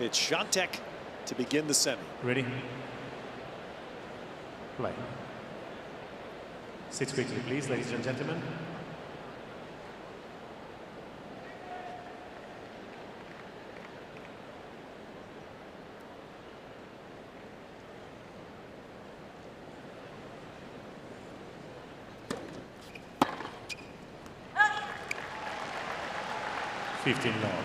It's Swiatek to begin the semi. Ready? Play. Sit quickly, please, ladies and gentlemen. Fifteen love.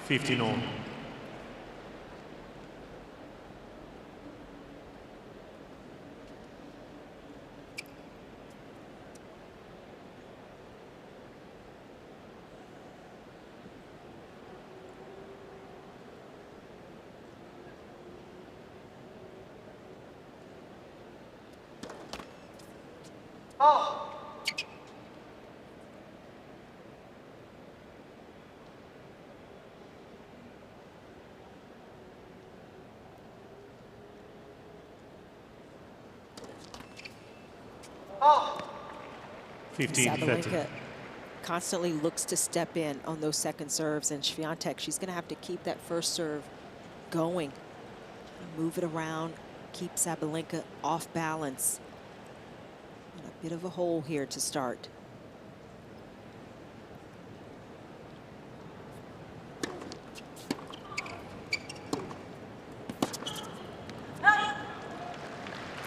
Fifteen all. Oh. Oh. 15-30. Sabalinka constantly looks to step in on those second serves, and Swiatek, she's going to have to keep that first serve going. Move it around, keep Sabalinka off balance. And a bit of a hole here to start.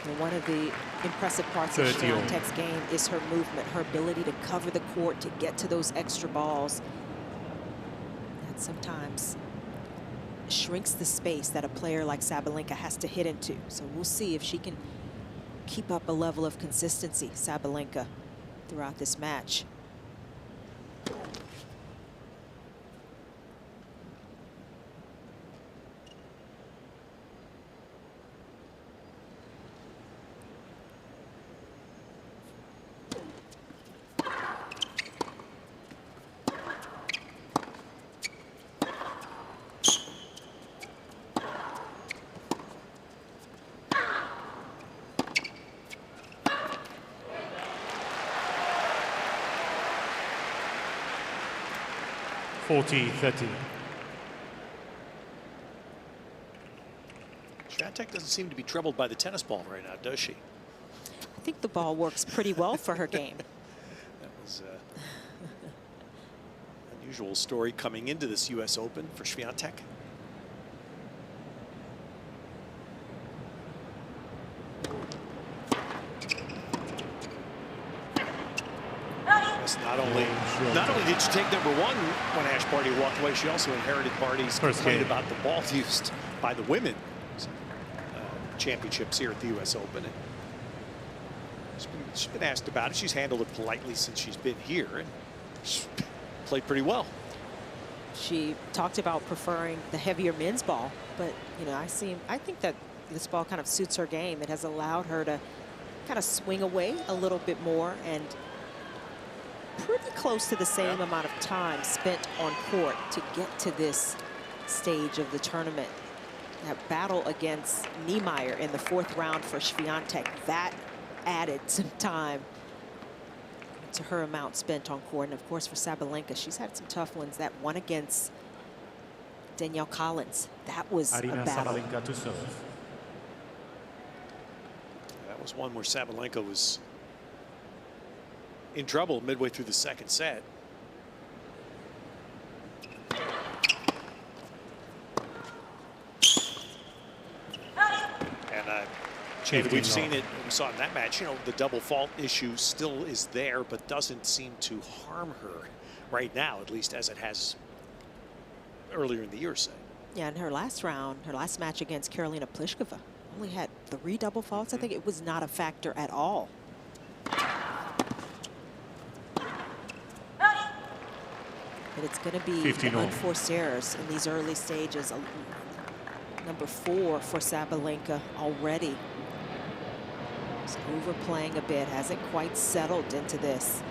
And one of the impressive parts of Swiatek's game is her movement, her ability to cover the court, to get to those extra balls. That sometimes shrinks the space that a player like Sabalenka has to hit into. So we'll see if she can keep up a level of consistency, Sabalenka, throughout this match. (40-30). Swiatek doesn't seem to be troubled by the tennis ball right now, does she? I think the ball works pretty well for her game. That was an unusual story coming into this US Open for Swiatek. Not only did she take number one when Ash Barty walked away, she also inherited Barty's complaint about the ball used by the women championships here at the US Open. And she's been asked about it. She's handled it politely since she's been here, and she's played pretty well. She talked about preferring the heavier men's ball, but you know, I think that this ball kind of suits her game. It has allowed her to kind of swing away a little bit more, and pretty close to the same amount of time spent on court to get to this stage of the tournament. That battle against Niemeyer in the 4th round for Swiatek, that added some time to her amount spent on court. And of course for Sabalenka, she's had some tough ones. That one against Danielle Collins, that was Aryna a battle. Sabalenka to serve. That was one where Sabalenka was in trouble midway through the second set. And we've seen it, we saw in that match, you know, the double fault issue still is there, but doesn't seem to harm her right now, at least as it has earlier in the year, say. Yeah, in her last round, her last match against Karolina Pliskova, only had 3 double faults. I think it was not a factor at all. But it's going to be 15 the all. unforced errors in these early stages. Number 4 for Sabalenka already. Just overplaying a bit, hasn't quite settled into this.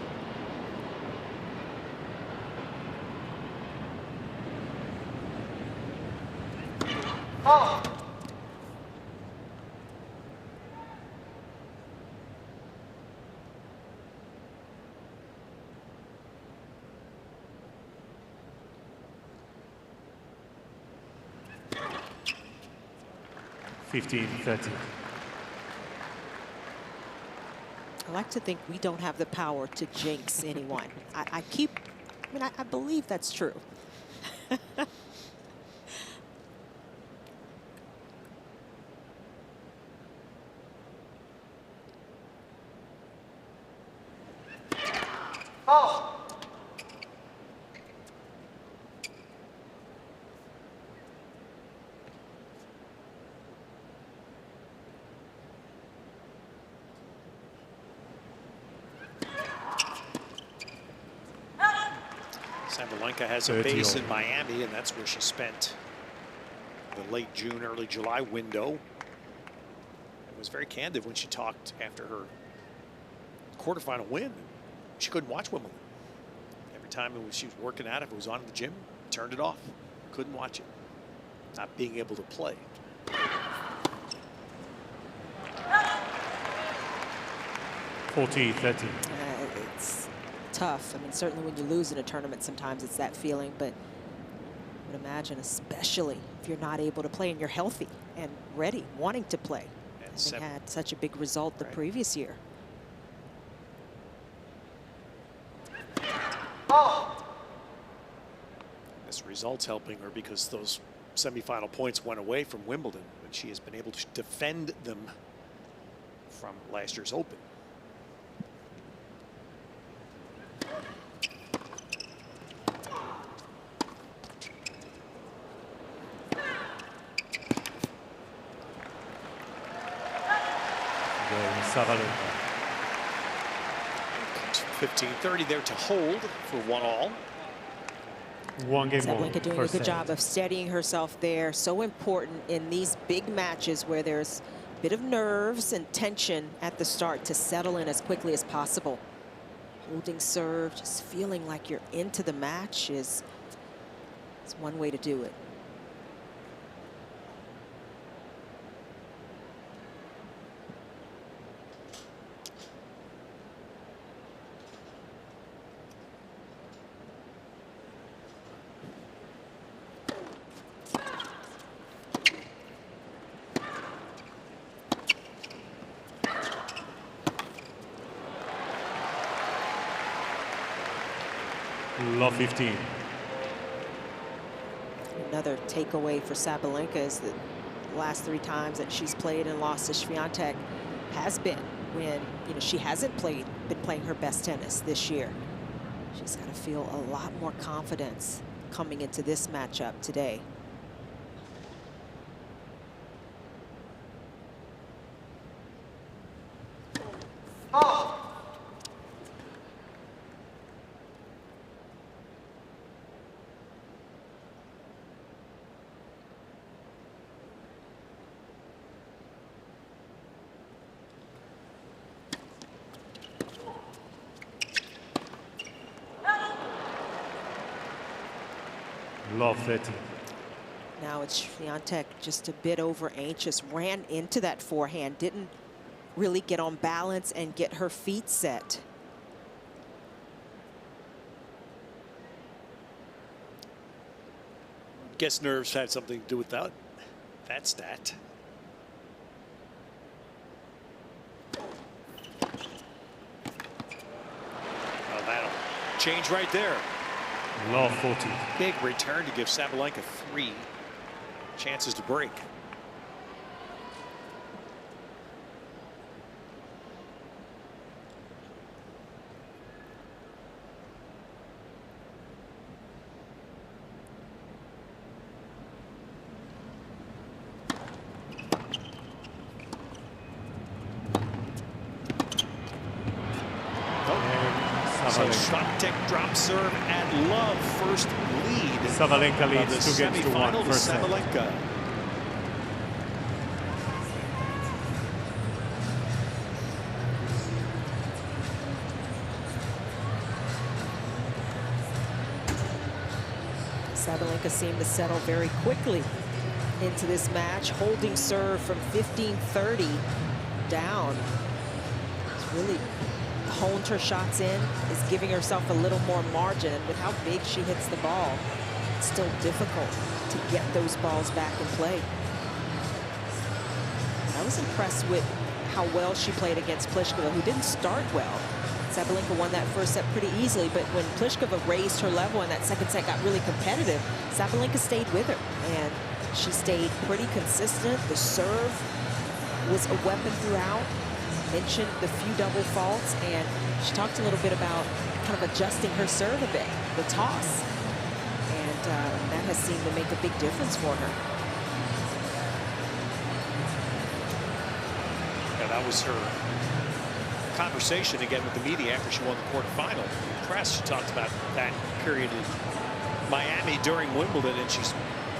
Oh. I like to think we don't have the power to jinx anyone. I believe that's true. Oh. Sabalenka has a base in Miami, and that's where she spent the late June, early July window. And was very candid when she talked after her quarterfinal win. She couldn't watch Wimbledon. Every time she was working out, if it was on in the gym, turned it off. Couldn't watch it. Not being able to play. It's tough. I mean, certainly when you lose in a tournament, sometimes it's that feeling, but I would imagine, especially if you're not able to play and you're healthy and ready, wanting to play. And they had such a big result the previous year. Oh. This result's helping her because those semifinal points went away from Wimbledon, but she has been able to defend them from last year's Open. Sabalenka. 15-30 there to hold for 1-all. One game more. Sabalenka doing a good job of steadying herself there. So important in these big matches where there's a bit of nerves and tension at the start to settle in as quickly as possible. Holding serve, just feeling like you're into the match is one way to do it. Love 15. Another takeaway for Sabalenka is that the last 3 times that she's played and lost to Swiatek has been when she hasn't been playing her best tennis this year. She's got to feel a lot more confidence coming into this matchup today. Oh. Love 30. Now it's Œwiątek just a bit over anxious, ran into that forehand, didn't really get on balance and get her feet set. Guess nerves had something to do with that stat. Oh, that'll change right there. Love 40. Big return to give Sabalenka 3 chances to break. Swiatek drop serve and love first lead. Sabalenka leads the 2 games to 1 semifinal to first set. Sabalenka. Sabalenka seemed to settle very quickly into this match, holding serve from 15-30 down. It's really honed her shots in, is giving herself a little more margin. And with how big she hits the ball, it's still difficult to get those balls back in play. I was impressed with how well she played against Pliskova, who didn't start well. Sabalenka won that first set pretty easily, but when Pliskova raised her level and that second set got really competitive, Sabalenka stayed with her, and she stayed pretty consistent. The serve was a weapon throughout. Mentioned the few double faults, and she talked a little bit about kind of adjusting her serve a bit, the toss, and that has seemed to make a big difference for her. Yeah, that was her conversation again with the media after she won the quarterfinal. In the press, she talked about that period in Miami during Wimbledon, and she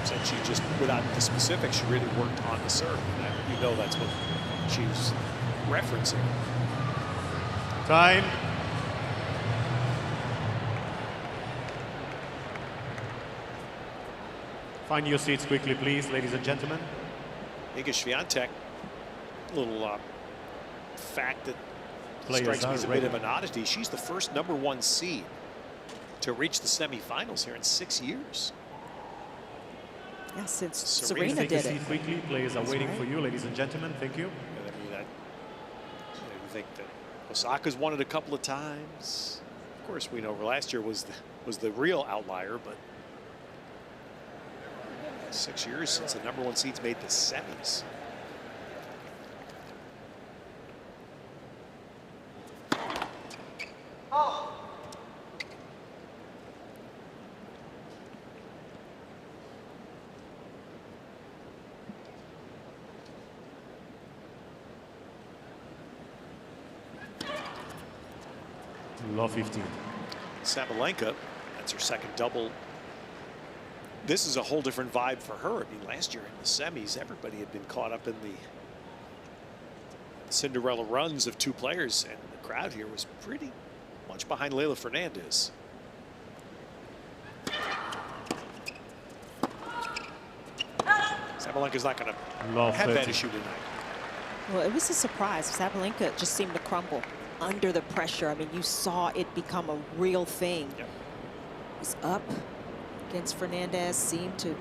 said she just, without the specifics, she really worked on the serve. And you know that's what she was referencing. Time. Find your seats quickly, please, ladies and gentlemen. Iga Swiatek, little fact that Players strikes me are as a ready. bit of an oddity. She's the first #1 seed to reach the semifinals here in 6 years. Yeah, since Serena Serena Take a did seat it. quickly. Players are That's waiting right. for you, ladies and gentlemen. Thank you. And I mean, I think that Osaka's won it a couple of times. Of course, we know last year was the real outlier, but 6 years since the #1 seeds made the semis. Oh. Love 15. Sabalenka, that's her second double. This is a whole different vibe for her. I mean, last year in the semis, everybody had been caught up in the Cinderella runs of 2 players, and the crowd here was pretty much behind Leylah Fernandez. Sabalenka's not going to Love have that 30. issue tonight. Well, it was a surprise. Sabalenka just seemed to crumble under the pressure. I mean, you saw it become a real thing. Yep. Was up against Fernandez, seemed to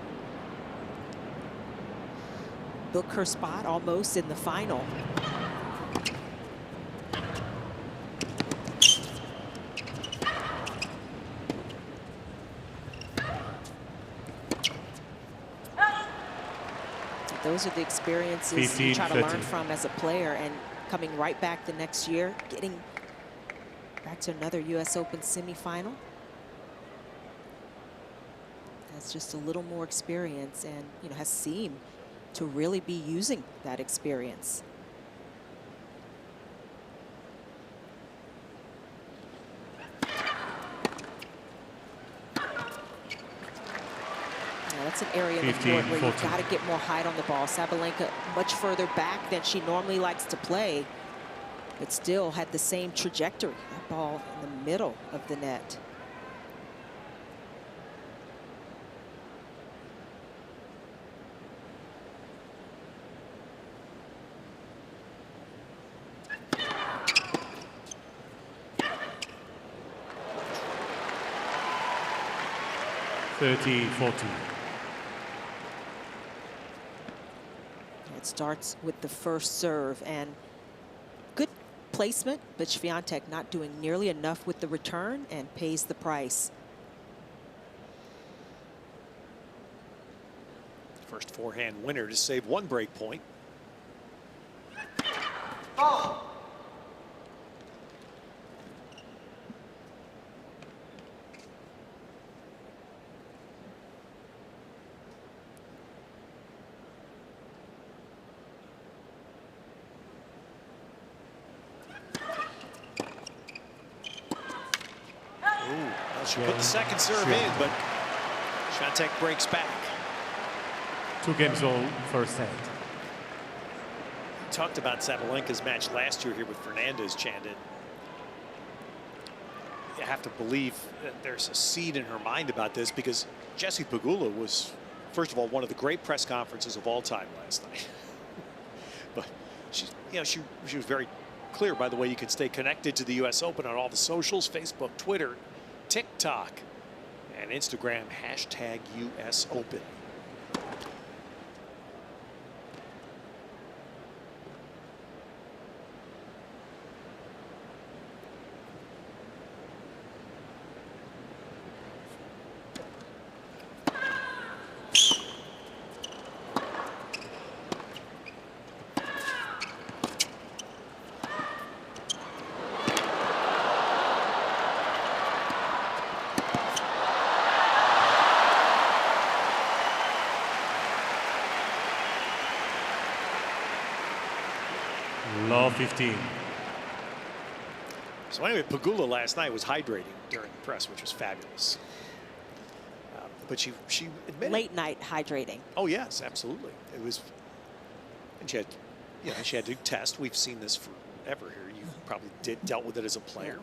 book her spot almost in the final. Those are the experiences you try to learn from as a player, and coming right back the next year, getting back to another US Open semifinal. Has just a little more experience, and has seemed to really be using that experience. That's an area of the court where you've got to get more height on the ball. Sabalenka much further back than she normally likes to play, but still had the same trajectory. That ball in the middle of the net. It starts with the first serve, and good placement, but Swiatek not doing nearly enough with the return and pays the price. First forehand winner to save 1 break point. Oh. She put the second serve in, but Swiatek breaks back. 2 games all first set. Talked about Sabalenka's match last year here with Fernandez, Chandon. You have to believe that there's a seed in her mind about this, because Jessie Pegula was, first of all, one of the great press conferences of all time last night. But she was very clear. By the way, you can stay connected to the U.S. Open on all the socials: Facebook, Twitter, TikTok, and Instagram, #US Open. Love 15. So anyway, Pegula last night was hydrating during the press, which was fabulous. But she admitted Late night hydrating. Oh yes, absolutely. It was, and she had, she had to test. We've seen this forever here. You probably dealt with it as a player.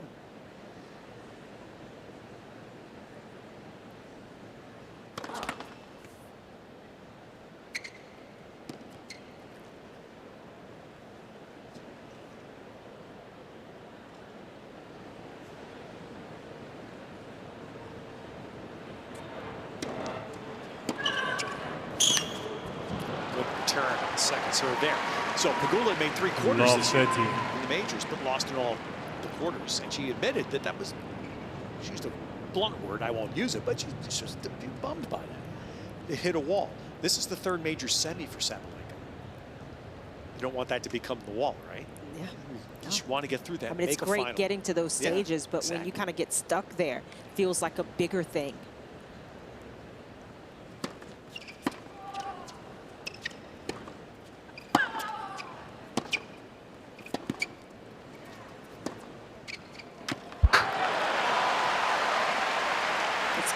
Turn second serve there. So Pegula made 3 quarters this year in the majors, but lost in all the quarters. And she admitted that was, she used a blunt word, I won't use it, but she's just bummed by that. It hit a wall. This is the 3rd major semi for Sabalenka. You don't want that to become the wall, right? Yeah. You just want to get through that. I mean, it's great getting to those stages, but exactly. when you kind of get stuck there, it feels like a bigger thing.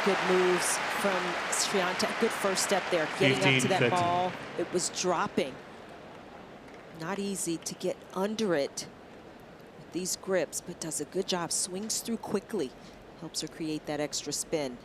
Good moves from Swiatek. Good first step there, getting up to that 15-30. ball. It was dropping. Not easy to get under it with these grips, but does a good job. Swings through quickly. Helps her create that extra spin.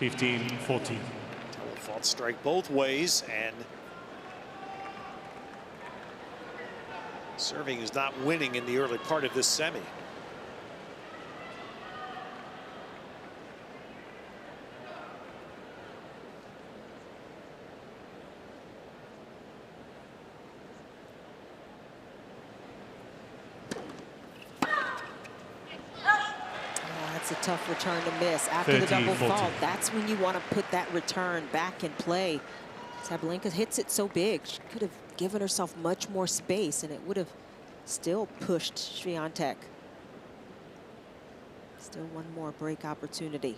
(15-14). Fault strike both ways, and serving is not winning in the early part of this semi. A tough return to miss after the double fault. That's when you want to put that return back in play. Sabalenka hits it so big. She could have given herself much more space, and it would have still pushed Swiatek. Still one more break opportunity.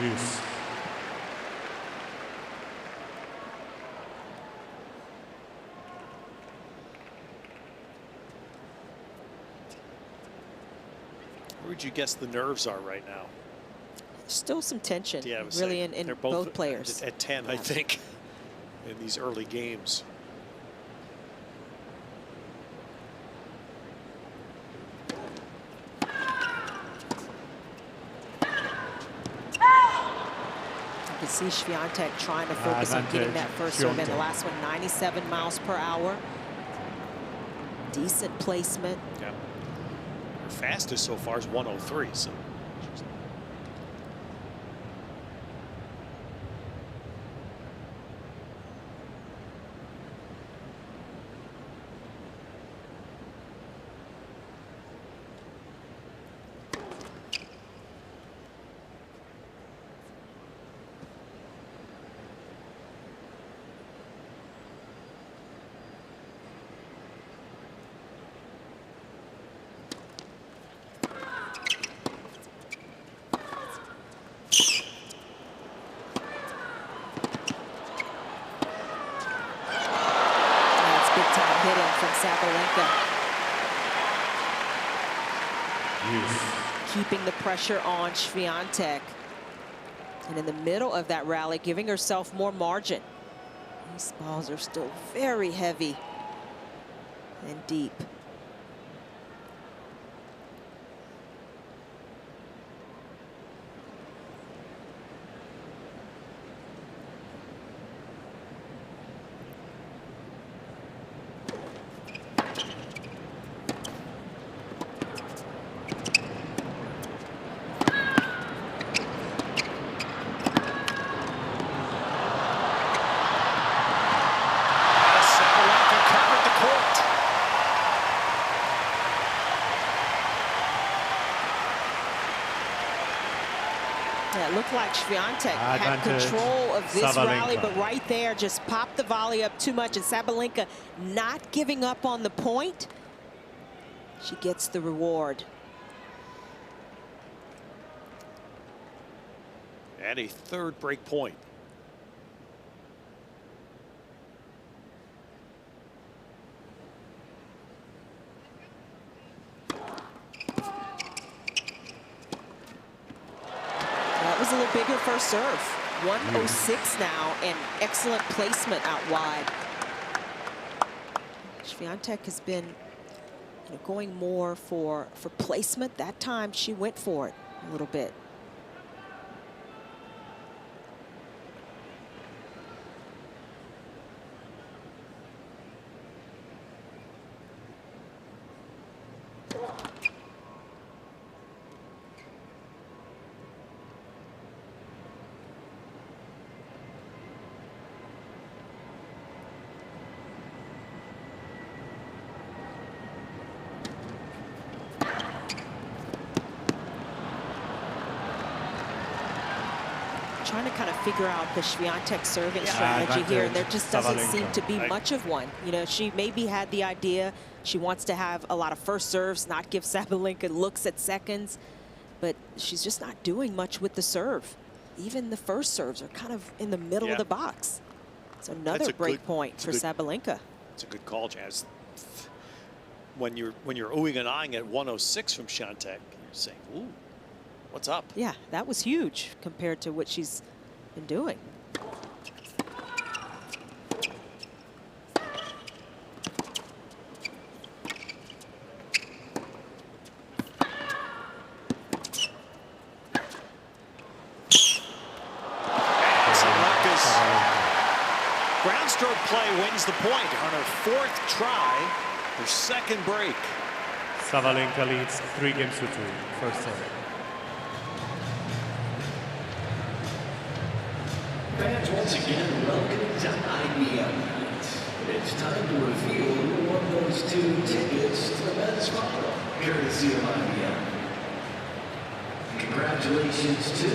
Deuce. Where would you guess the nerves are right now? Still some tension, Yeah, really, in both players. At 10, I think, in these early games. You can see Swiatek trying to focus on getting that first serve in. The last one, 97 miles per hour. Decent placement. Yeah. Her fastest so far is 103. So. big time hitting from Sabalenka. Yes. Keeping the pressure on Swiatek. And in the middle of that rally, giving herself more margin. These balls are still very heavy and deep. Yeah, it looked like Swiatek had Advantage. control of this Sabalenka. rally, but right there just popped the volley up too much, and Sabalenka not giving up on the point. She gets the reward. And a third break point. That was a little bigger first serve. 106 now, and excellent placement out wide. Swiatek has been going more for placement. That time she went for it a little bit. Trying to kind of figure out the Swiatek serving strategy here, and there just doesn't seem to be much of one. You know, she maybe had the idea she wants to have a lot of first serves, not give Sabalenka looks at seconds, but she's just not doing much with the serve. Even the first serves are kind of in the middle of the box. So another break point for Sabalenka. It's a good call, Jazz. When you're oohing and eyeing at 106 from Swiatek, you're saying, ooh, what's up? Yeah, that was huge compared to what she's been doing. Ground stroke play wins the point on her fourth try, her second break. Sabalenka leads 3-2, first set. Fans, once again, welcome to IBM Night. It's time to reveal who won those 2 tickets to the men's final, courtesy of IBM. Congratulations to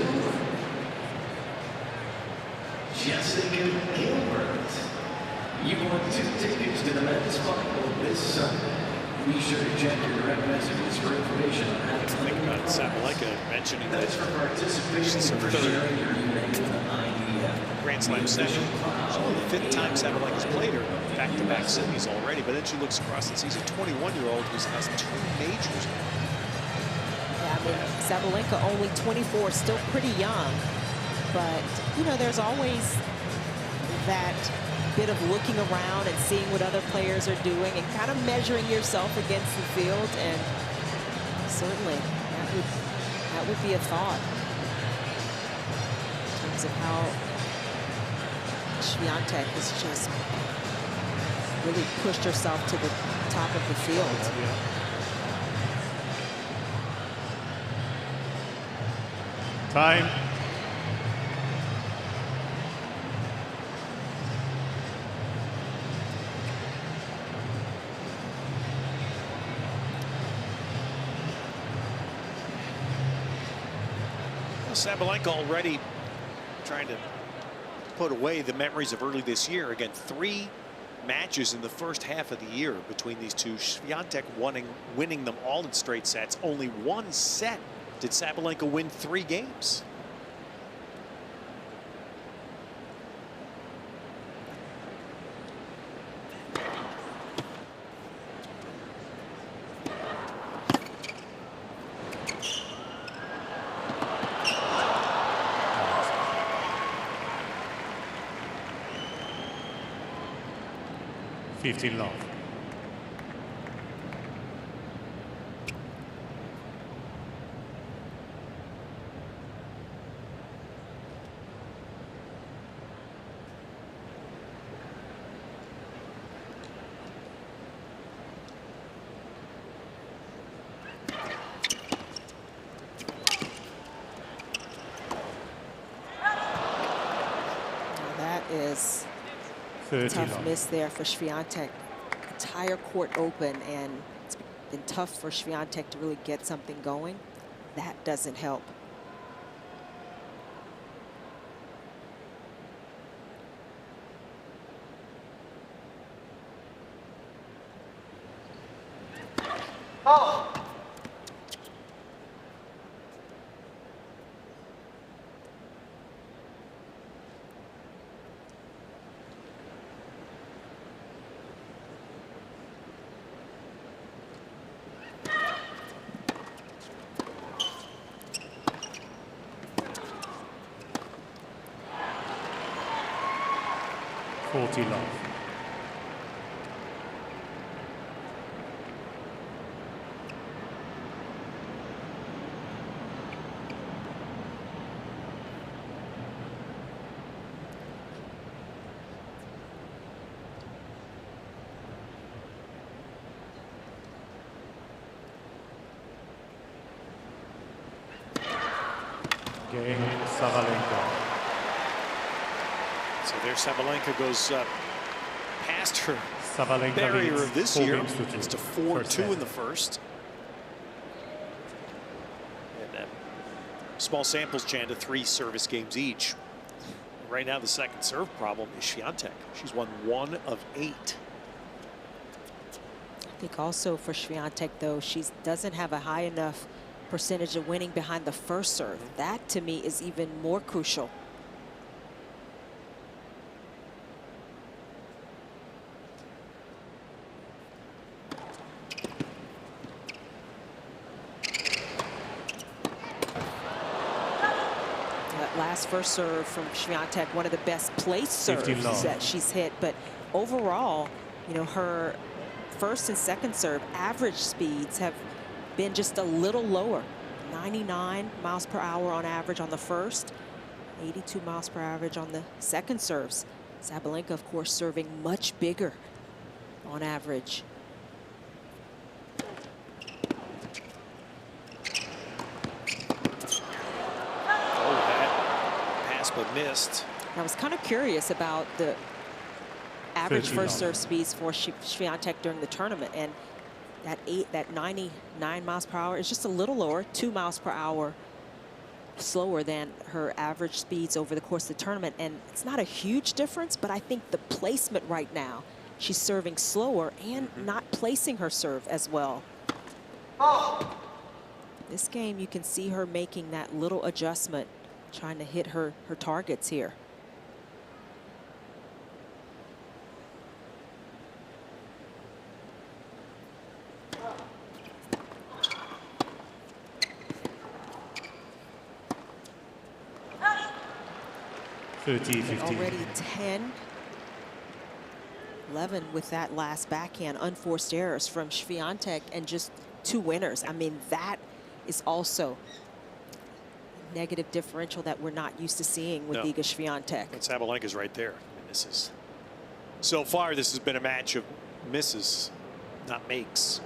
Jessica Gilbert. You won 2 tickets to the men's final this Sunday. Be sure to check your direct messages for information on how to think about Sabalenka mentioning that for participation she's her for third sharing your name with IBM. Grand Slam session. It's only the 5th time Sabalenka's played her back-to-back semis already, but then she looks across and sees a 21-year-old who has 2 majors. Yeah, I mean, Sabalenka only 24, still pretty young. But, you know, there's always that bit of looking around and seeing what other players are doing and kind of measuring yourself against the field. And certainly that would be a thought in terms of how Swiatek has just really pushed herself to the top of the field. Time. Sabalenka already trying to put away the memories of early this year. Again, 3 matches in the first half of the year between these two. Swiatek winning them all in straight sets. Only 1 set did Sabalenka win 3 games. 15 love. Is 30 tough love. miss there for Swiatek. Entire court open, and it's been tough for Swiatek to really get something going. That doesn't help. Oh. Love. Game Sabalenka. So there Sabalenka goes past her Sabalenka barrier leads of this 4 year. games to 2. It's to 4-2 set. in the first. And small samples, Chanda, 3 service games each. Right now, the second serve problem is Swiatek. She's won 1 of 8. I think also for Swiatek, though, she doesn't have a high enough percentage of winning behind the first serve. That, to me, is even more crucial. Last first serve from Swiatek, one of the best place serves that she's hit. But overall, you know, her first and second serve average speeds have been just a little lower. 99 miles per hour on average on the first, 82 miles per average on the second serves. Sabalenka, of course, serving much bigger on average. But missed. I was kind of curious about the average first serve speeds for Swiatek during the tournament, and that 99 miles per hour is just a little lower, 2 miles per hour slower than her average speeds over the course of the tournament. And it's not a huge difference, but I think the placement right now, she's serving slower and not placing her serve as well. Oh. This game, you can see her making that little adjustment, trying to hit her targets here. Already 10, 11 with that last backhand. Unforced errors from Swiatek and just 2 winners. I mean, that is also negative differential that we're not used to seeing with Iga Swiatek. And Sabalenka's right there. I mean, this is, so far, this has been a match of misses, not makes.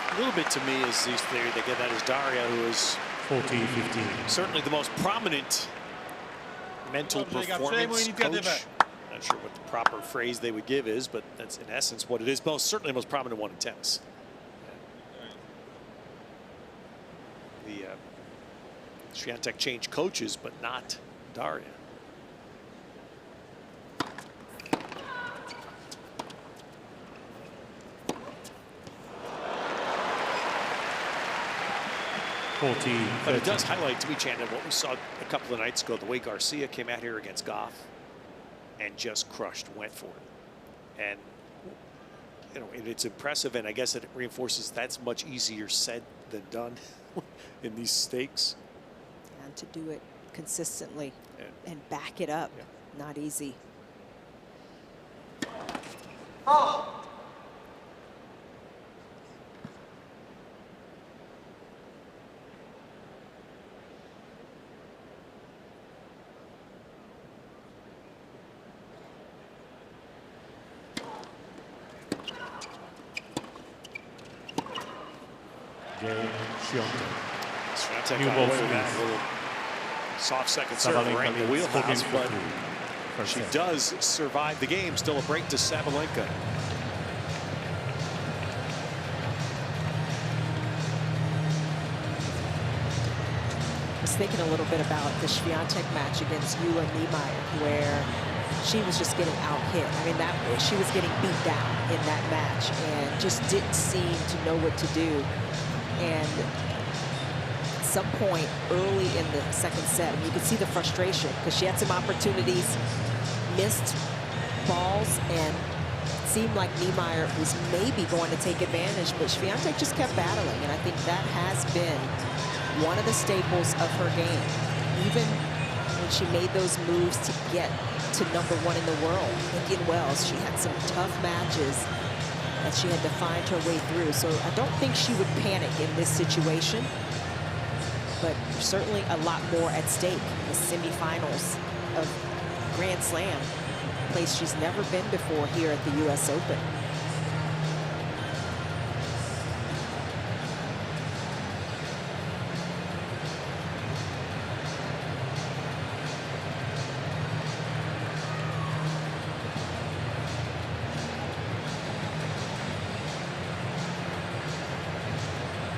A little bit to me is these theory they get that is Daria, who is 14-15. Certainly the most prominent mental performance coach. Not sure what the proper phrase they would give is, but that's in essence what it is. Certainly the most prominent one in tennis. The Swiatek changed coaches, but not Daria. 40, But it 30. does highlight to me, Chandler, what we saw a couple of nights ago, the way Garcia came out here against Goff and just crushed, went for it. And, you know, and it's impressive, and I guess it reinforces that's much easier said than done in these stakes. And to do it consistently Yeah. and back it up, not easy. Oh. Game, Œwiątek. Swiatek New got ball away with that service. little soft second serve Sabalinka right in the leads wheelhouse, 14 but for 2. First she set. does survive the game. Still a break to Sabalenka. I was thinking a little bit about the Swiatek match against Ewa Niemeyer, where she was just getting out hit. I mean, she was getting beat down in that match and just didn't seem to know what to do. And at some point early in the second set, you could see the frustration because she had some opportunities, missed balls, and it seemed like Niemeyer was maybe going to take advantage, but Swiatek just kept battling, and I think that has been one of the staples of her game. Even when she made those moves to get to #1 in the world, Indian Wells, she had some tough matches that she had to find her way through. So I don't think she would panic in this situation, but certainly a lot more at stake in the semifinals of Grand Slam, a place she's never been before here at the US Open.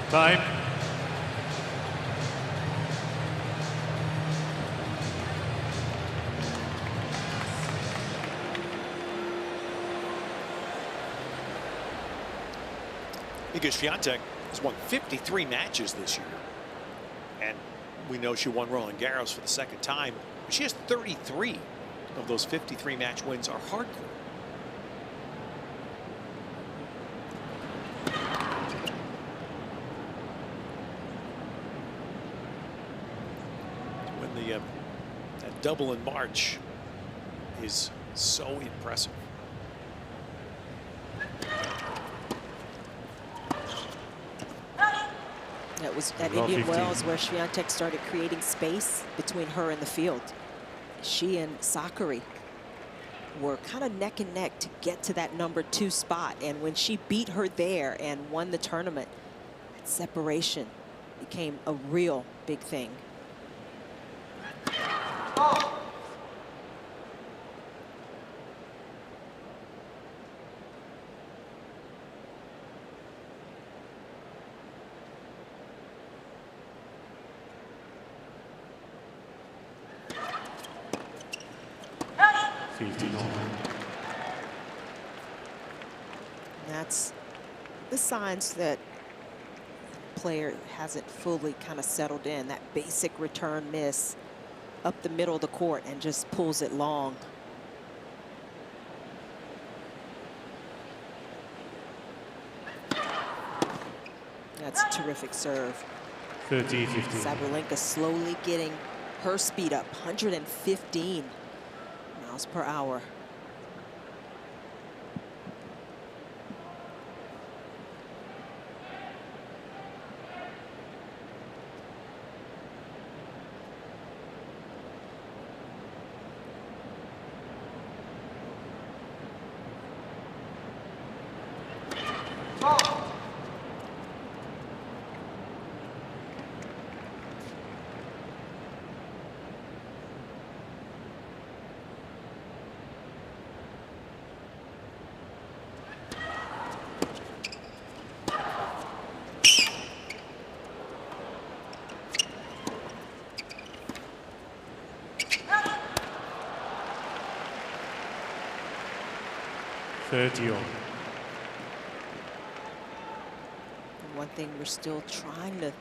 Time. Iga Swiatek has won 53 matches this year. And we know she won Roland Garros for the second time. But she has 33 of those 53 match wins are hard court. When that double in March is so impressive. That was at Well, Indian 15. Wells where Swiatek started creating space between her and the field. She and Sakari were kind of neck and neck to get to that #2 spot. And when she beat her there and won the tournament, that separation became a real big thing. Oh. That's the signs that player hasn't fully kind of settled in. That basic return miss up the middle of the court and just pulls it long. That's a terrific serve. 30-15. Sabalinka slowly getting her speed up, 115 miles per hour. Oh. One thing we're still trying to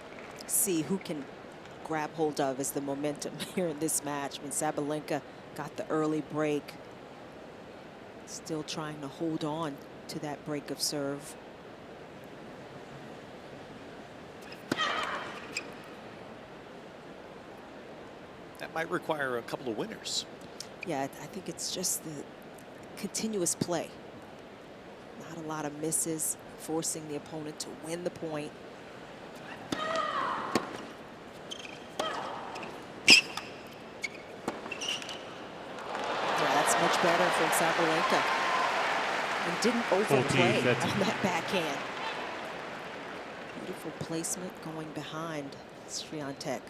see who can grab hold of as the momentum here in this match. I mean, Sabalenka got the early break. Still trying to hold on to that break of serve. That might require a couple of winners. Yeah, I think it's just the continuous play. Not a lot of misses, forcing the opponent to win the point. Much better from Sabalenka, and didn't overplay on that backhand. Beautiful placement going behind Swiatek.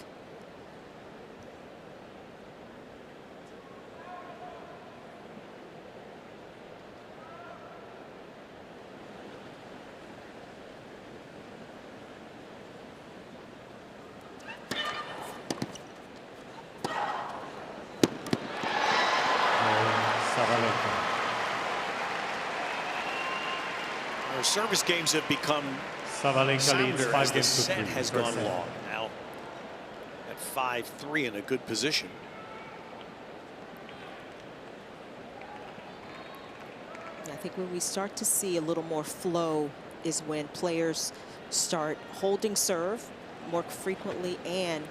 Our service games have become Sabalenka leads sounder 5 as the games to set 3. has gone long. Now at 5-3 in a good position. I think when we start to see a little more flow is when players start holding serve more frequently and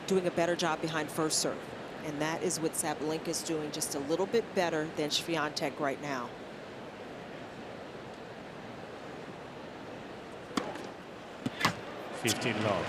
doing a better job behind first serve. And that is what Sabalenka is doing, just a little bit better than Swiatek right now. Love.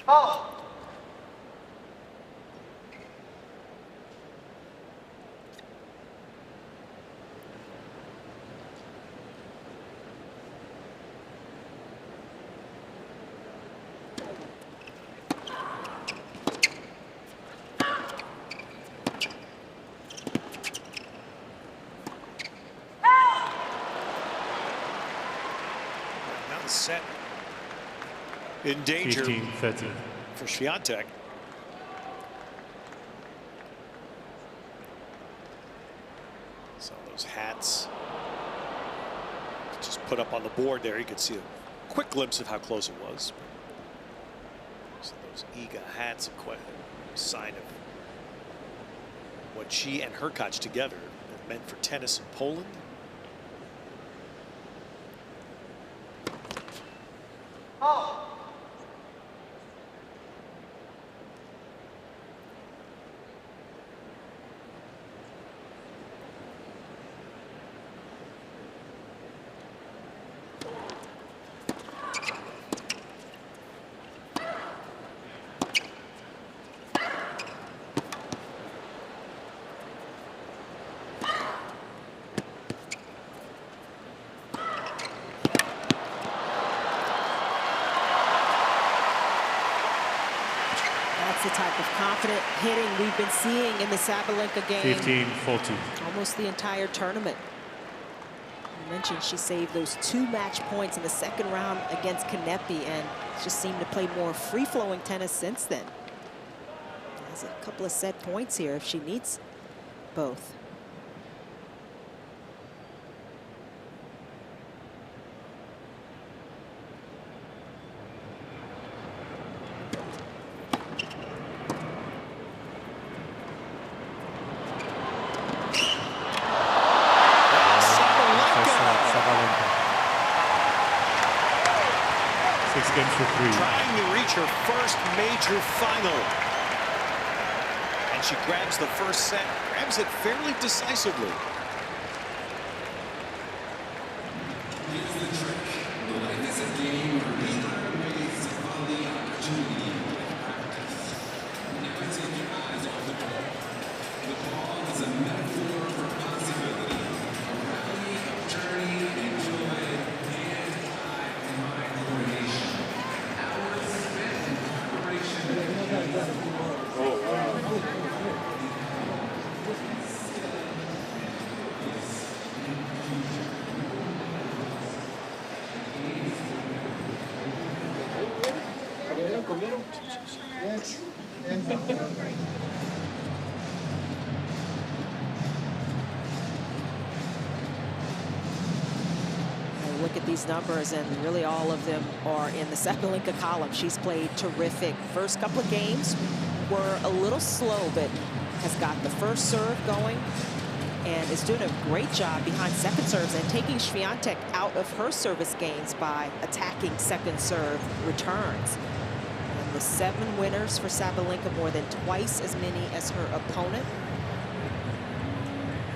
All. Oh. Now the set in danger 15-30 for Swiatek. So those hats just put up on the board there. You could see a quick glimpse of how close it was. So those Iga hats, a sign of what she and Herkoch together have meant for tennis in Poland. Oh. That's the type of confident hitting we've been seeing in the Sabalenka game. 15-14. Almost the entire tournament. You mentioned she saved those 2 match points in the second round against Kanepi and just seemed to play more free-flowing tennis since then. Has a couple of set points here if she needs both. Games for 3. Trying to reach her first major final. And she grabs the first set, grabs it fairly decisively. Here's the trick. Life is a game where we find ways to follow the opportunity with practice. Never take your eyes off the ball. The ball is a metaphor for possibility, a rally of journey and joy, and I and my coordination. Hours spent in preparation. Look at these numbers, and really all of them are in the Sabalinka column. She's played terrific. First couple of games were a little slow, but has got the first serve going and is doing a great job behind second serves and taking Swiatek out of her service games by attacking second serve returns. And the 7 winners for Sabalinka, more than twice as many as her opponent.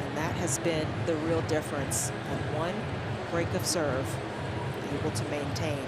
And that has been the real difference. And one break of serve, able to maintain.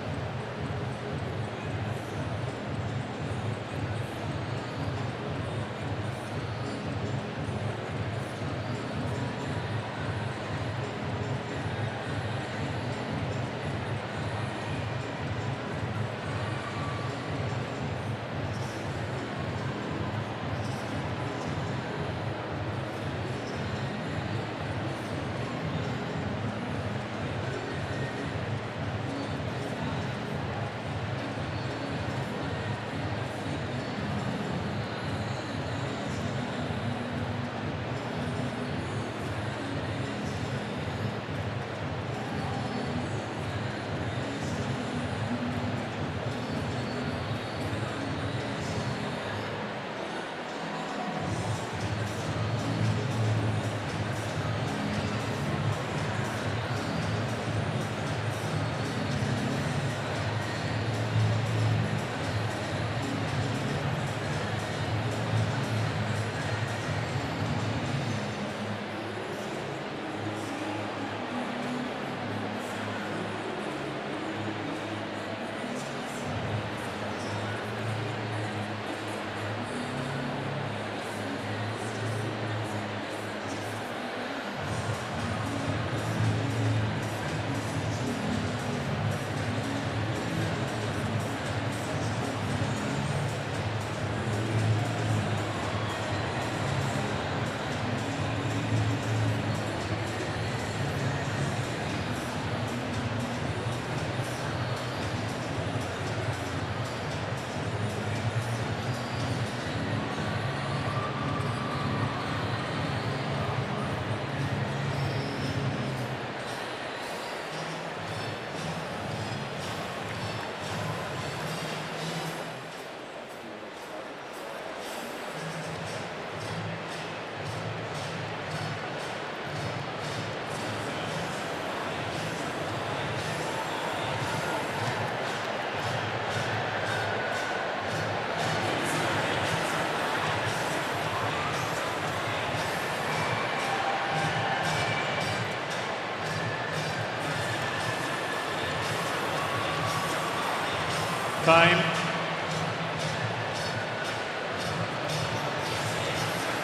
Time.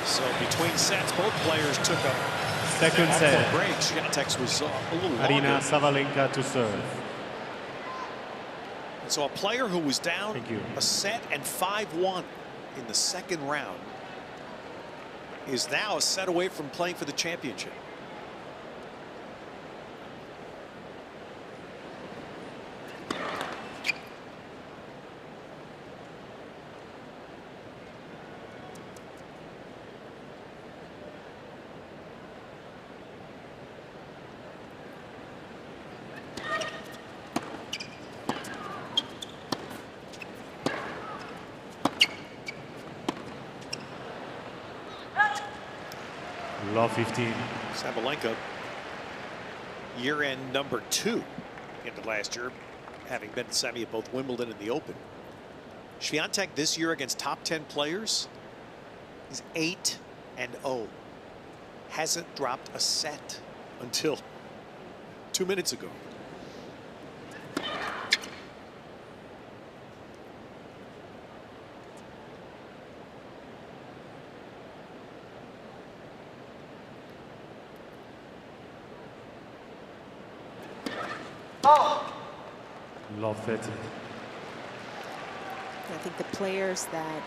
So between sets, both players took a Second set. break. Swiatek was a little Aryna longer. Sabalenka to serve. So a player who was down Thank you. a set and 5-1 in the second round is now a set away from playing for the championship. Law 15. Sabalenka, year-end number 2 into last year, having been semi at both Wimbledon and the Open. Swiatek this year against top 10 players, He's 8-0. Hasn't dropped a set until 2 minutes ago. Love 30. I think the players that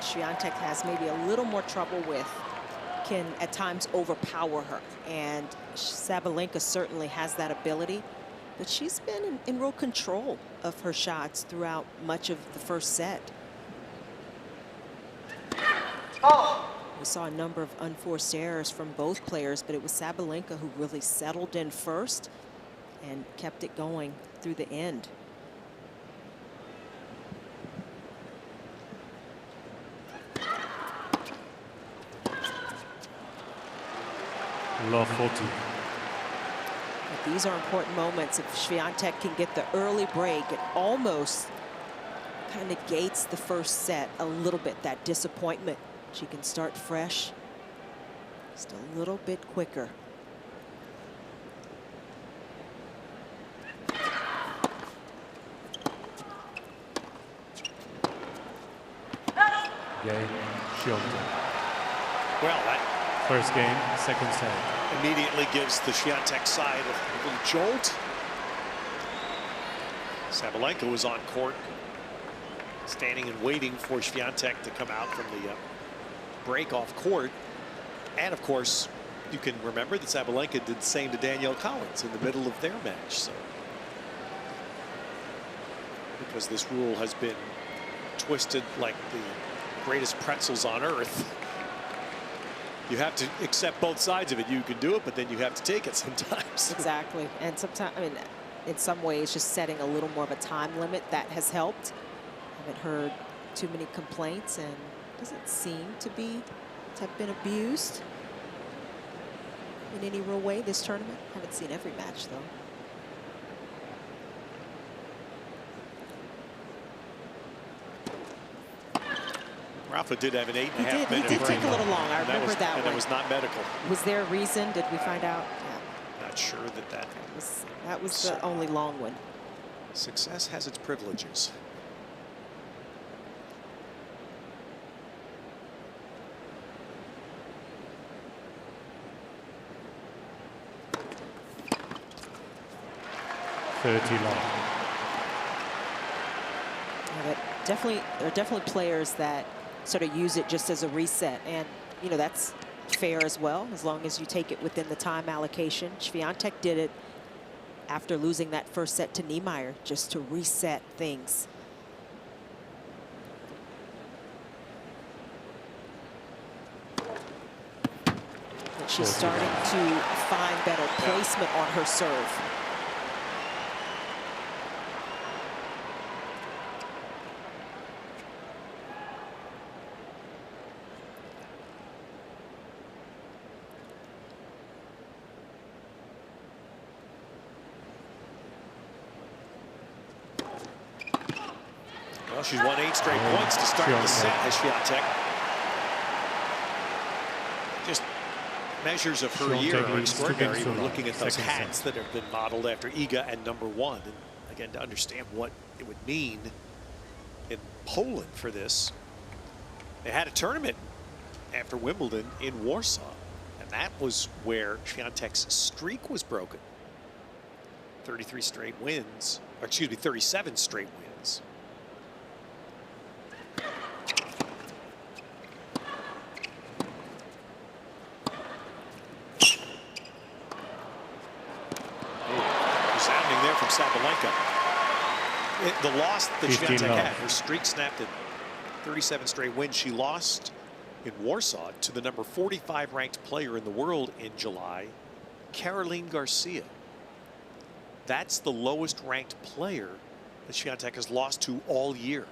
Swiatek has maybe a little more trouble with can at times overpower her. And Sabalinka certainly has that ability, but she's been in real control of her shots throughout much of the first set. We saw a number of unforced errors from both players, but it was Sabalinka who really settled in first and kept it going through the end. Love 40. But these are important moments. If Swiatek can get the early break, it almost kind of negates the first set a little bit, that disappointment. She can start fresh, just a little bit quicker. Game, Œwiątek. Well, that First game, second set. immediately gives the Swiatek side a little jolt. Sabalenka was on court, standing and waiting for Swiatek to come out from the break off court. And of course, you can remember that Sabalenka did the same to Danielle Collins in the middle of their match. So, because this rule has been twisted like the greatest pretzels on earth, you have to accept both sides of it. You can do it, but then you have to take it sometimes. Exactly. And sometimes, I mean, in some ways, just setting a little more of a time limit, that has helped. I haven't heard too many complaints, and doesn't seem to have been abused in any real way this tournament. Haven't seen every match, though. Rafa did have an 8.5 minute He did break. take a little long. I remember that and one. it was not medical. Was there a reason? Did we find out? Yeah, Not sure that that was the only long one. success has its privileges. Long. Yeah, there are definitely players that sort of use it just as a reset, and you know that's fair as well, as long as you take it within the time allocation. Swiatek did it after losing that first set to Niemeyer, just to reset things. And she's starting to find better placement on her serve. Well, she's won 8 straight points to start the set, has Swiatek. Just measures of her year are extraordinary. We're looking at those hats that have been modeled after Iga and #1. And again, to understand what it would mean in Poland for this, they had a tournament after Wimbledon in Warsaw. And that was where Swiatek's streak was broken. 33 straight wins, or excuse me, 37 straight wins. There from Sabalenka. The loss that Swiatek had, her streak snapped at 37 straight wins. She lost in Warsaw to the number 45 ranked player in the world in July, Caroline Garcia. That's the lowest ranked player that Swiatek has lost to all year.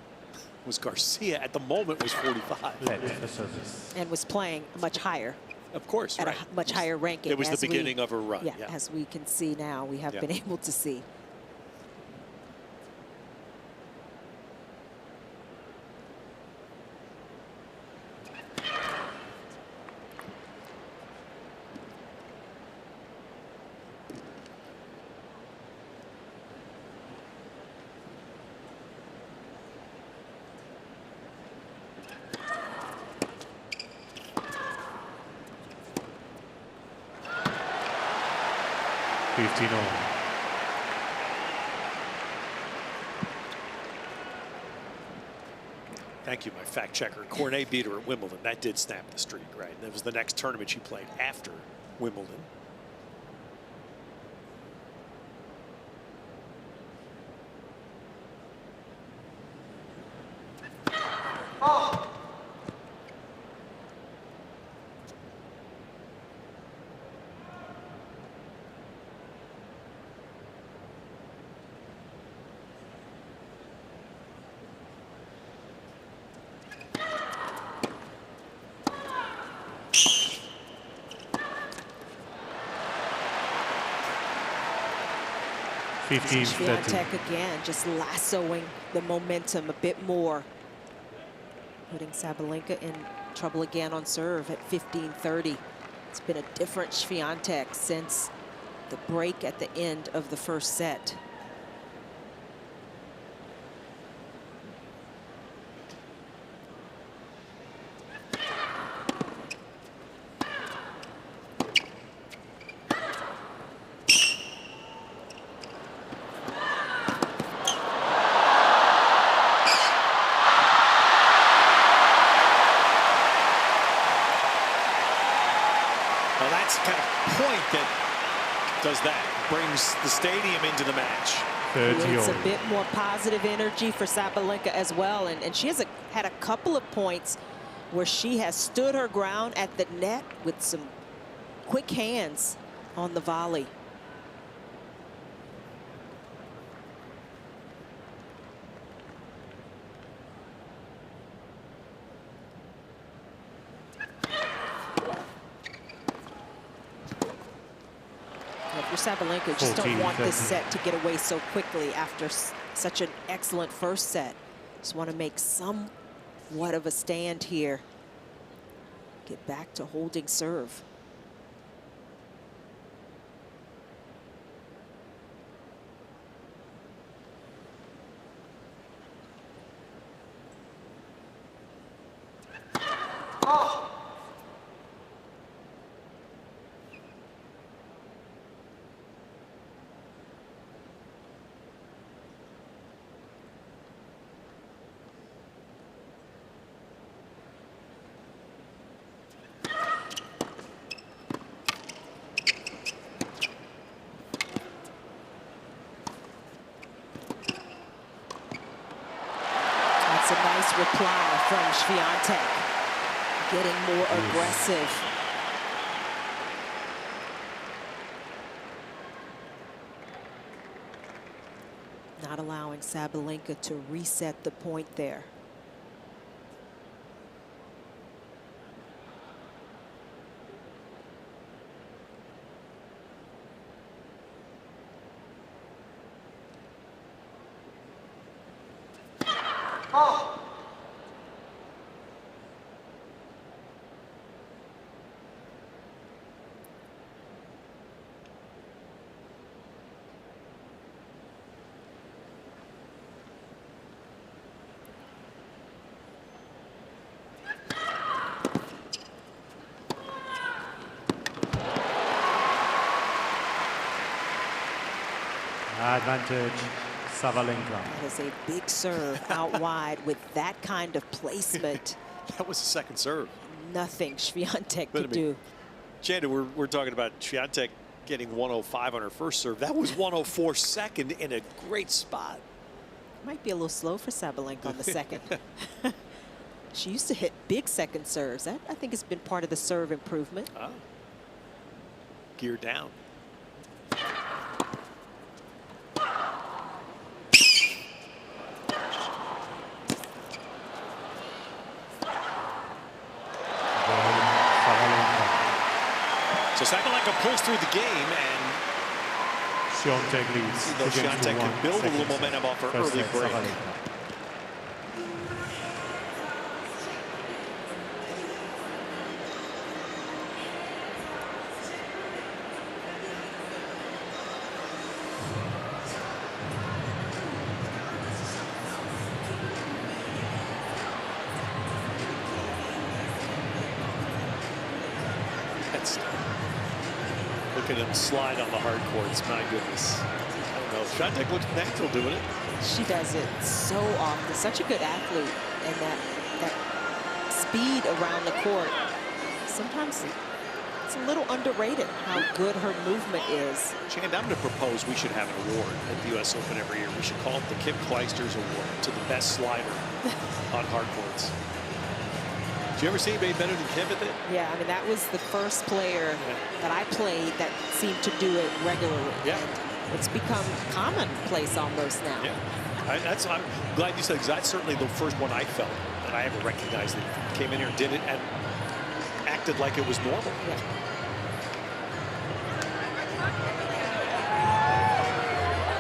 Was Garcia at the moment was 45. And was playing much higher. Of course, at a much higher ranking. It was the beginning of her run. Yeah, as we can see now, we have been able to see. 15-all. Thank you, my fact checker. Cornet beat her at Wimbledon. That did snap the streak, right? That was the next tournament she played after Wimbledon. Oh. Swiatek again, just lassoing the momentum a bit more. Putting Sabalinka in trouble again on serve at 15-30. It's been a different Swiatek since the break at the end of the first set. Well, that's the kind of point that does that, brings the stadium into the match. It's a bit more positive energy for Sabalenka as well. And she has had a couple of points where she has stood her ground at the net with some quick hands on the volley. For Sabalenka, just don't want this set to get away so quickly after such an excellent first set. Just want to make somewhat of a stand here. Get back to holding serve. Oh. That's a nice reply from Swiatek, getting more aggressive. Not allowing Sabalenka to reset the point there. Oh. Advantage, Sabalenka. That is a big serve out wide with that kind of placement. That was the second serve. Nothing Swiatek could do. Chanda, we're talking about Swiatek getting 105 on her first serve. That was 104 second in a great spot. Might be a little slow for Sabalenka on the second. She used to hit big second serves. That, I think, has been part of the serve improvement. Ah. Gear down. So Sabalenka pulls through the game, and Œwiątek leads. though Swiatek can build a little momentum off her early break. Look at him slide on the hard courts. My goodness. I don't know. Swiatek looks natural doing it. She does it so often. Such a good athlete, and that speed around the court. Sometimes it's a little underrated how good her movement is. Chand, I'm going to propose we should have an award at the U.S. Open every year. We should call it the Kim Clijsters Award to the best slider on hard courts. Did you ever see anybody better than Kim at that? Yeah, I mean, that was the first player that I played that seemed to do it regularly. Yeah. And it's become commonplace almost now. Yeah. I'm glad you said, because that's certainly the first one I felt that I ever recognized that came in here and did it and acted like it was normal. Yeah.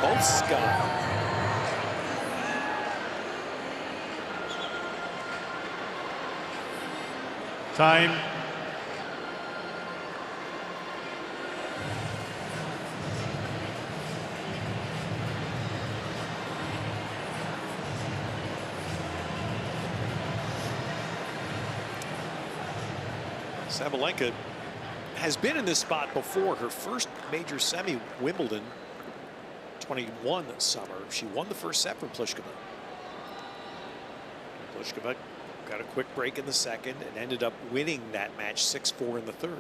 Polska. Time. Sabalenka has been in this spot before. Her first major semi, Wimbledon, 21 summer. She won the first set from Pliskova. Pliskova got a quick break in the second and ended up winning that match 6-4 in the third.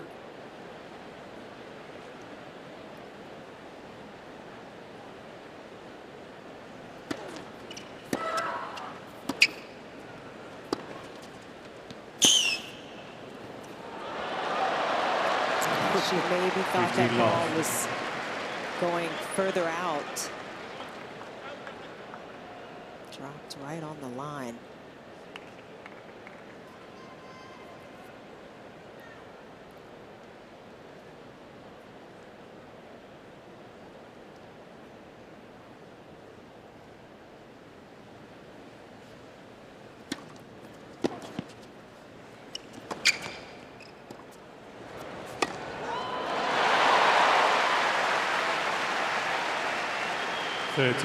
She maybe thought that ball was going further out. Dropped right on the line.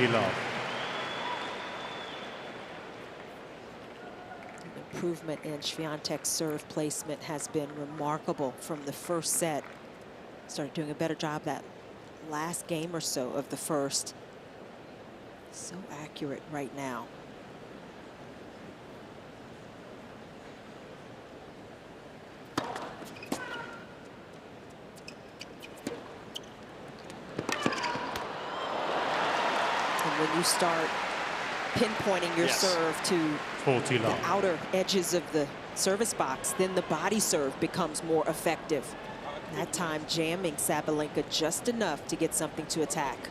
Love. Improvement in Swiatek's serve placement has been remarkable from the first set. Started doing a better job that last game or so of the first. So accurate right now. When you start pinpointing your serve to the outer edges of the service box, then the body serve becomes more effective. That time jamming Sabalenka just enough to get something to attack.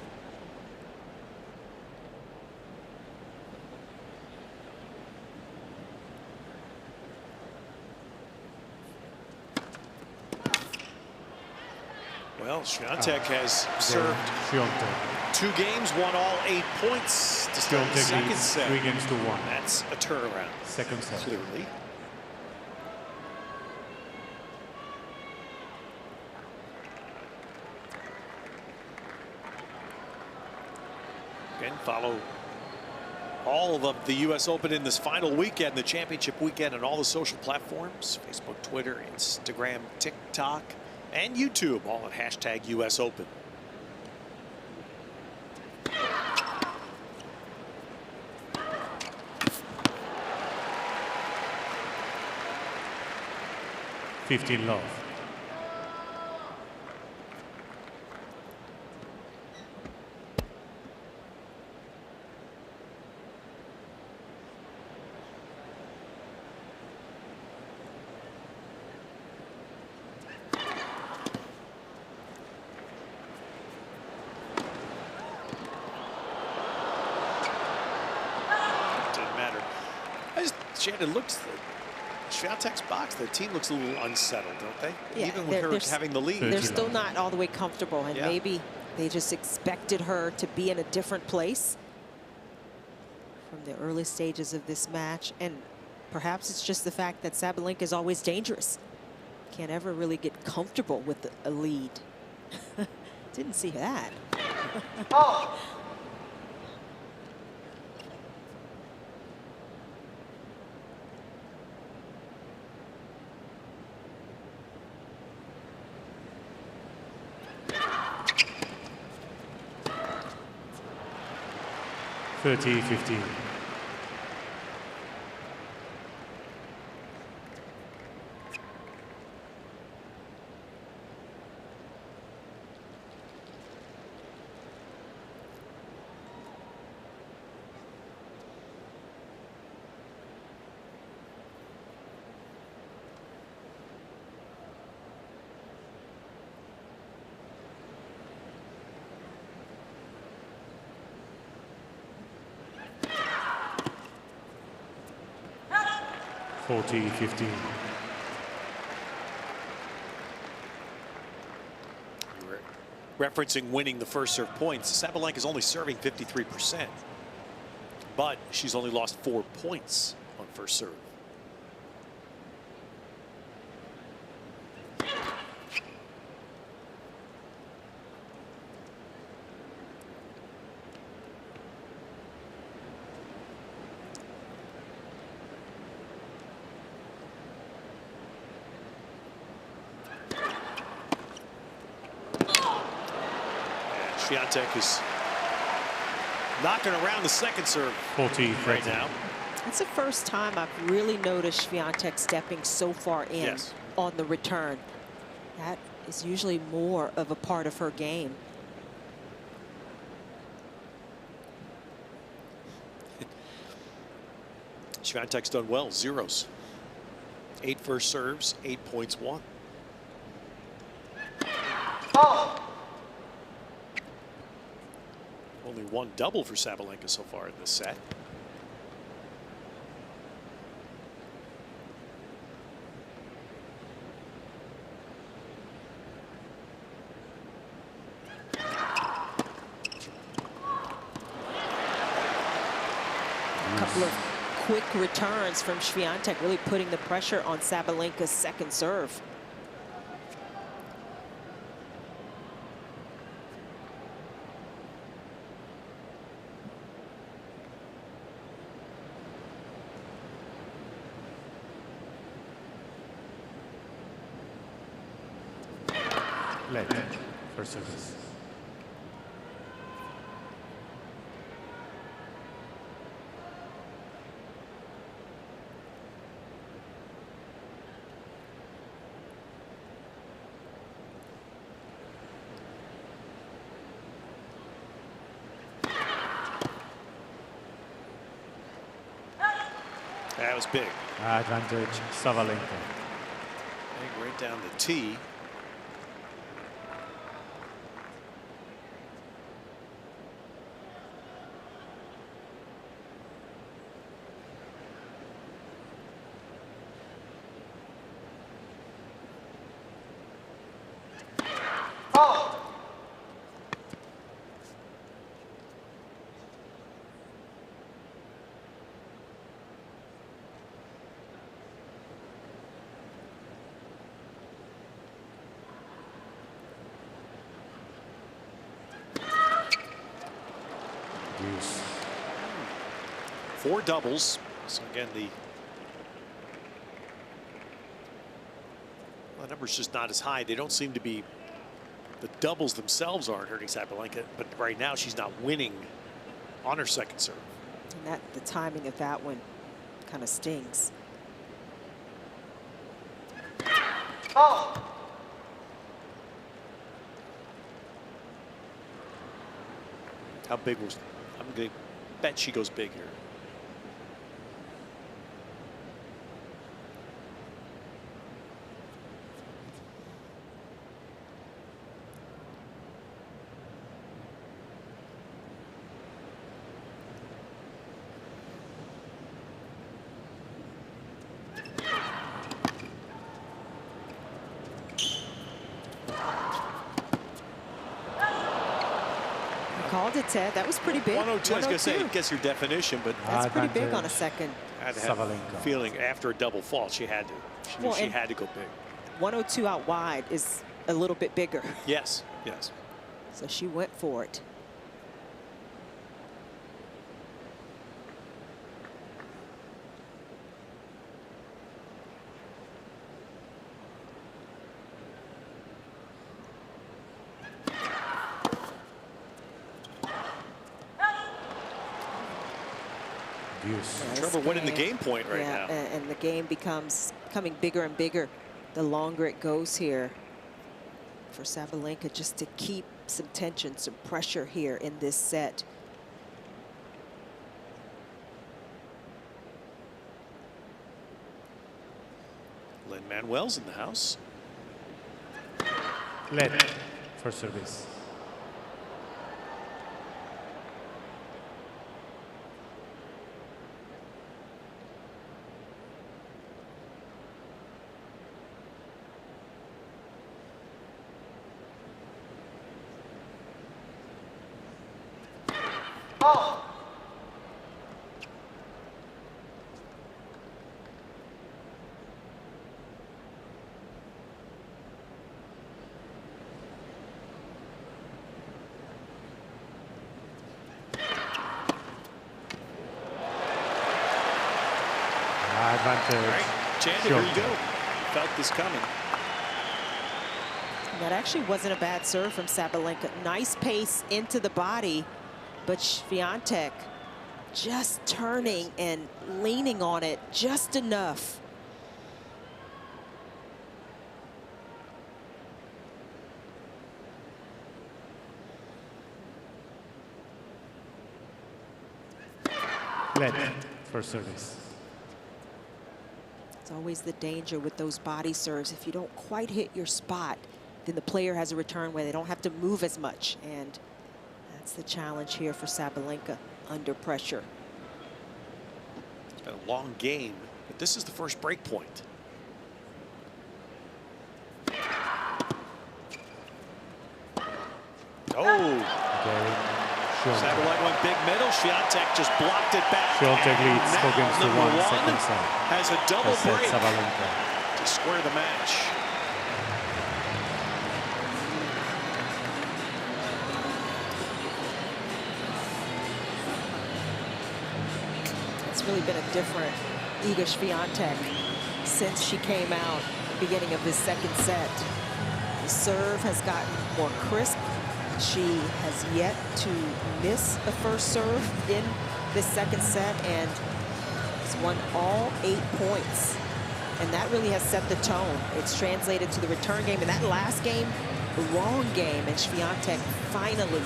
Well, Swiatek has served 2 games, won all 8 points to start the second set. 3 games to 1. That's a turnaround. Second set. Clearly. Again, follow all of the U.S. Open in this final weekend, the championship weekend, on all the social platforms: Facebook, Twitter, Instagram, TikTok, and YouTube, all at hashtag US Open. Love. Didn't matter. Shannon looks. Swiatek's box, their team looks a little unsettled, don't they? Yeah, even with her having the lead. They're still not all the way comfortable, and maybe they just expected her to be in a different place from the early stages of this match. And perhaps it's just the fact that Sabalenka is always dangerous. Can't ever really get comfortable with a lead. Didn't see that. Oh. 30-15. Referencing winning the first serve points, Sabalenka is only serving 53%, but she's only lost 4 points on first serve. Swiatek is knocking around the second serve 40 right now. It's the first time I've really noticed Swiatek stepping so far in on the return. That is usually more of a part of her game. Swiatek's done well, zeros. 8 first serves, 8 points won. Only 1 double for Sabalenka so far in this set. A couple of quick returns from Swiatek, really putting the pressure on Sabalenka's second serve. Late for service. That was big. Advantage Sabalenka. Right down the tee. Deuce. 4 doubles. So again, the number's just not as high. They don't seem to be, the doubles themselves aren't hurting Sabalenka, but right now she's not winning on her second serve. And the timing of that one kind of stings. How big was, I'm going to bet she goes big here. Called it, Ted. That was pretty big. 102, I was going to say, guess your definition, but that's pretty big on a second. I had to have a feeling after a double fault, she had to. She knew she had to go big. 102 out wide is a little bit bigger. Yes, yes. So she went for it. Deuce. Yeah, Trevor this winning the game- game point right yeah, now. and the game becoming bigger and bigger the longer it goes here for Sabalenka, just to keep some tension, some pressure here in this set. Lin-Manuel's in the house. Let for service. Fault. Advantage. All right, Chandler, here you go. Felt this coming. That actually wasn't a bad serve from Sabalenka. Nice pace into the body, but Swiatek just turning and leaning on it just enough. Let for service. It's always the danger with those body serves. If you don't quite hit your spot, then the player has a return where they don't have to move as much. And that's the challenge here for Sabalenka under pressure. It's been a long game, but this is the first break point. Oh, Sabalenka went big middle. Swiatek just blocked it back. Swiatek And leads now against the number 1 one second set. has a double First set, break Sabalenka. to square the match. It's really been a different Iga Swiatek since she came out at the beginning of this second set. The serve has gotten more crisp. She has yet to miss a first serve in this second set and has won all 8 points. And that really has set the tone. It's translated to the return game. And that last game, the long game, and Swiatek finally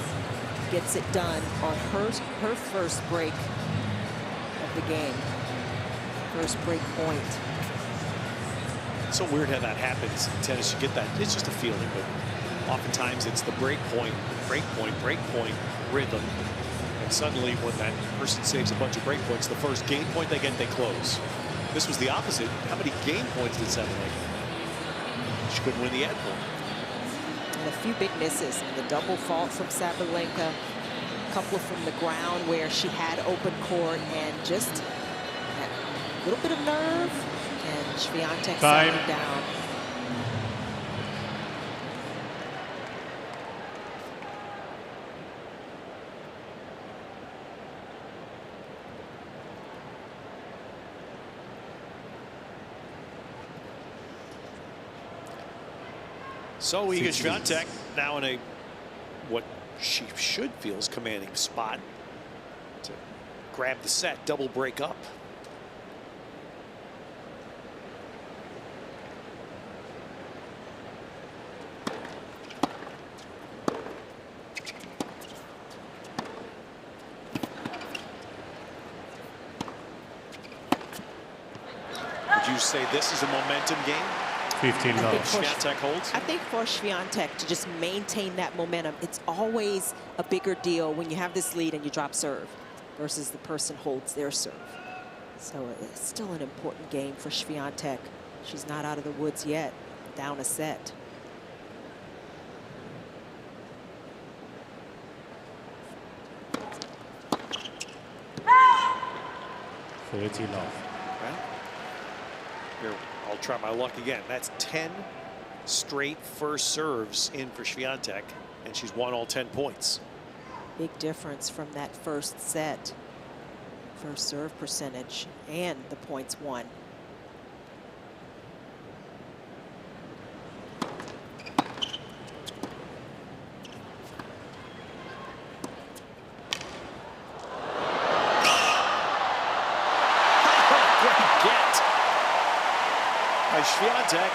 gets it done on her first break of the game. First break point. It's so weird how that happens in tennis. You get that, it's just a feeling, but oftentimes it's the break point rhythm. And suddenly when that person saves a bunch of break points, the first game point they get, they close. This was the opposite. How many game points did Sabalenka? She couldn't win the ad point. And a few big misses. The double fault from Sabalenka, a couple from the ground where she had open court, and just a little bit of nerve, and Swiatek settling down. So Iga Swiatek now in a what she should feel is commanding spot to grab the set, double break up. Would you say this is a momentum game? 15 love. Swiatek holds? I think for Swiatek to just maintain that momentum, it's always a bigger deal when you have this lead and you drop serve versus the person holds their serve. So it's still an important game for Swiatek. She's not out of the woods yet, down a set. Love. Well, here, I'll try my luck again. That's 10 straight first serves in for Swiatek, and she's won all 10 points. Big difference from that first set. First serve percentage and the points won. by Swiatek.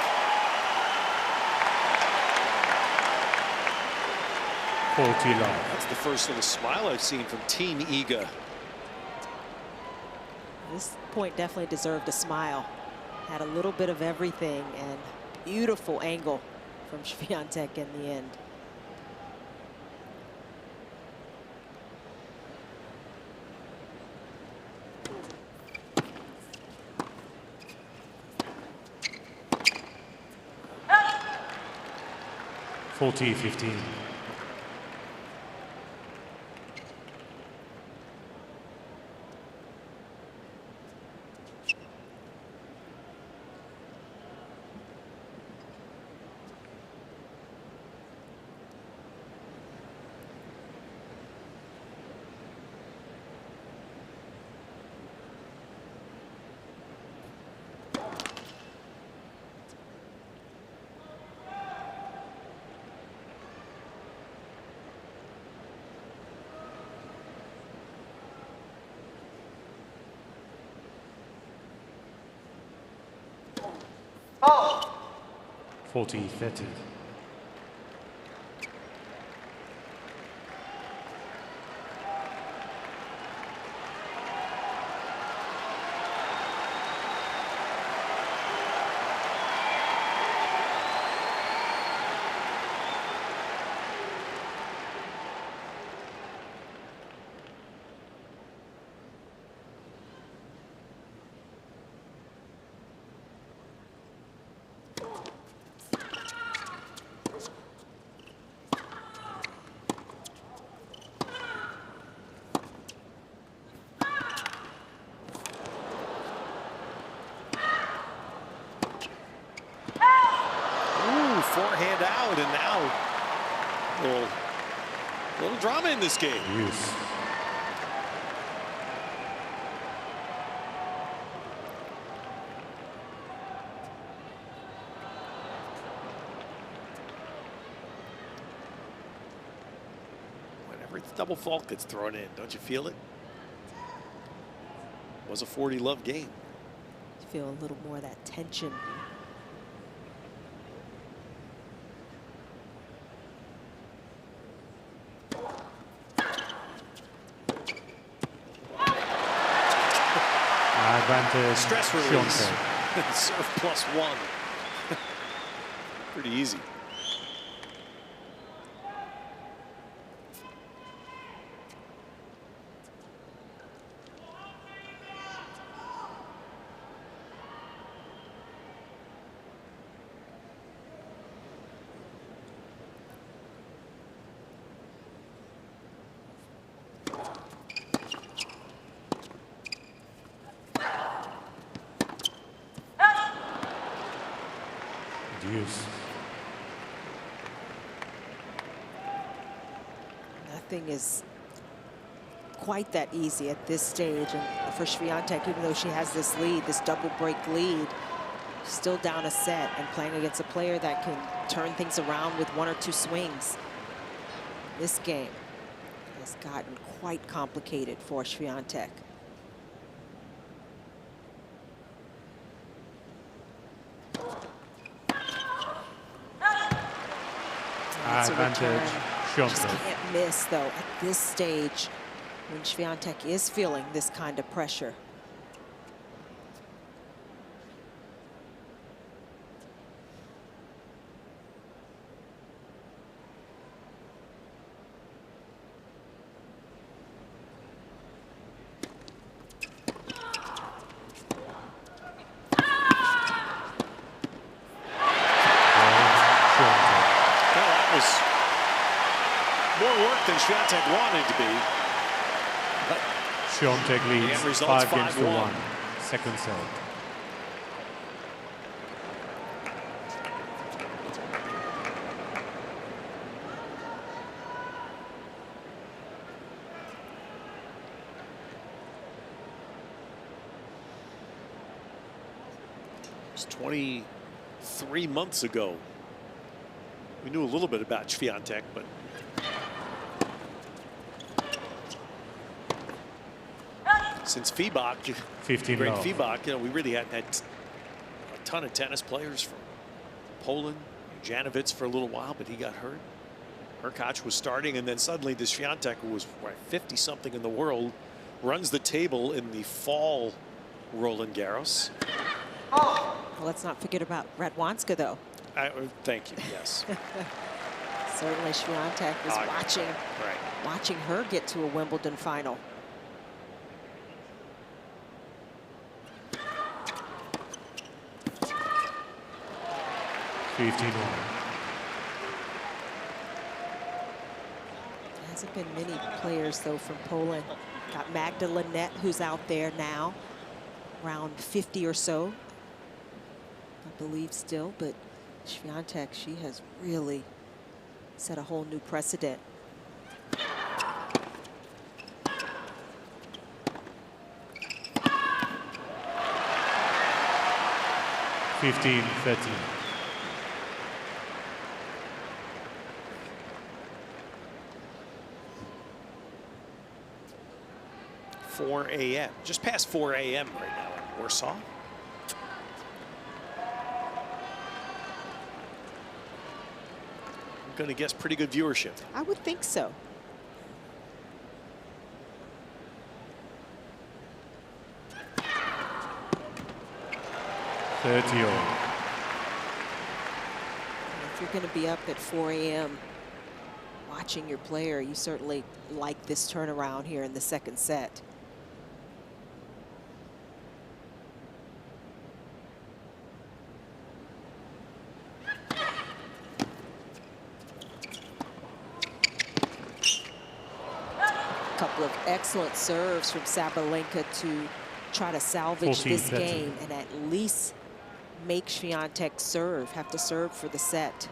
That's the first little smile I've seen from Team Iga. This point definitely deserved a smile. Had a little bit of everything, and beautiful angle from Swiatek in the end. Forty 15. Fault. 40 30. Forehand out, and now a little drama in this game. Use. Whenever it's double fault gets thrown in, don't you feel it? It was a 40-love game. You feel a little more of that tension. Advantage. Stress release. Œwiątek. Serve +1. Pretty easy. Use. Nothing is quite that easy at this stage, and for Swiatek, even though she has this lead, this double break lead, still down a set and playing against a player that can turn things around with 1 or 2 swings. This game has gotten quite complicated for Swiatek. Advantage. Just Œwiątek. can't miss, though, at this stage when Swiatek is feeling this kind of pressure. More work than Swiatek wanted to be. But Œwiątek the leads end result's 5 games to 5-1. 1. Second set. It was 23 months ago. We knew a little bit about Swiatek, but since Feebach, 15 great love. Feebach, you know, we really hadn't had a ton of tennis players from Poland. Janowicz for a little while, but he got hurt. Hurkacz was starting, and then suddenly this Swiatek, who was 50-something in the world, runs the table in the fall Roland Garros. Well, let's not forget about Radwanska, though. Thank you, yes. Certainly Swiatek was Right. watching her get to a Wimbledon final. Hasn't been many players, though, from Poland. Got Magda Linette, who's out there now, around 50 or so, I believe still. But Swiatek, she has really set a whole new precedent. (15-13). 4 a.m. Just past 4 a.m. right now in Warsaw. I'm going to guess pretty good viewership. I would think so. If you're going to be up at 4 a.m. watching your player, you certainly like this turnaround here in the second set. Couple of excellent serves from Sabalinka to try to salvage this game and at least make Swiatek have to serve for the set.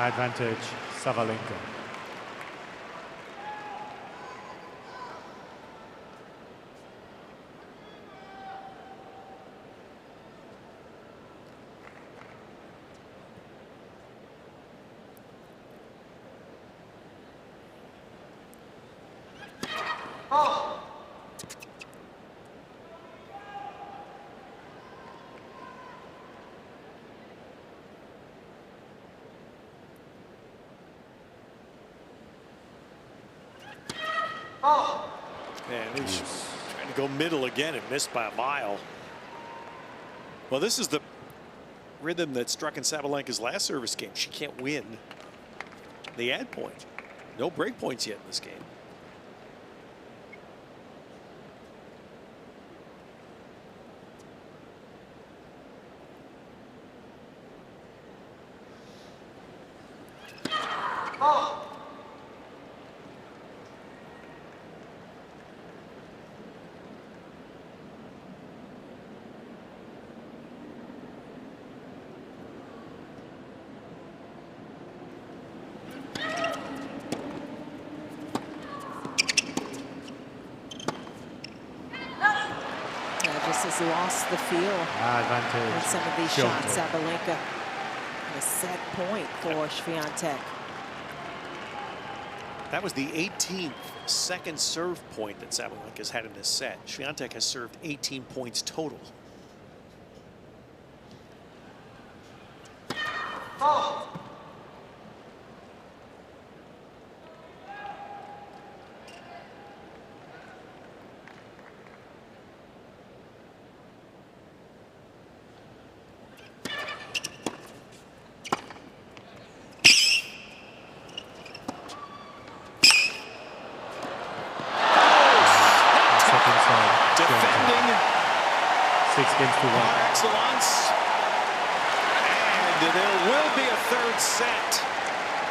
Advantage, Sabalinka. And he's trying to go middle again and missed by a mile. Well, this is the rhythm that struck in Sabalenka's last service game. She can't win the ad point. No break points yet in this game. Has lost the feel in some of these shots. Sabalenka, a set point for Swiatek. That was the 18th second serve point that Sabalenka's had in this set. Swiatek has served 18 points total. fault. Second side. Defending 6 games to 1. par excellence. And there will be a third set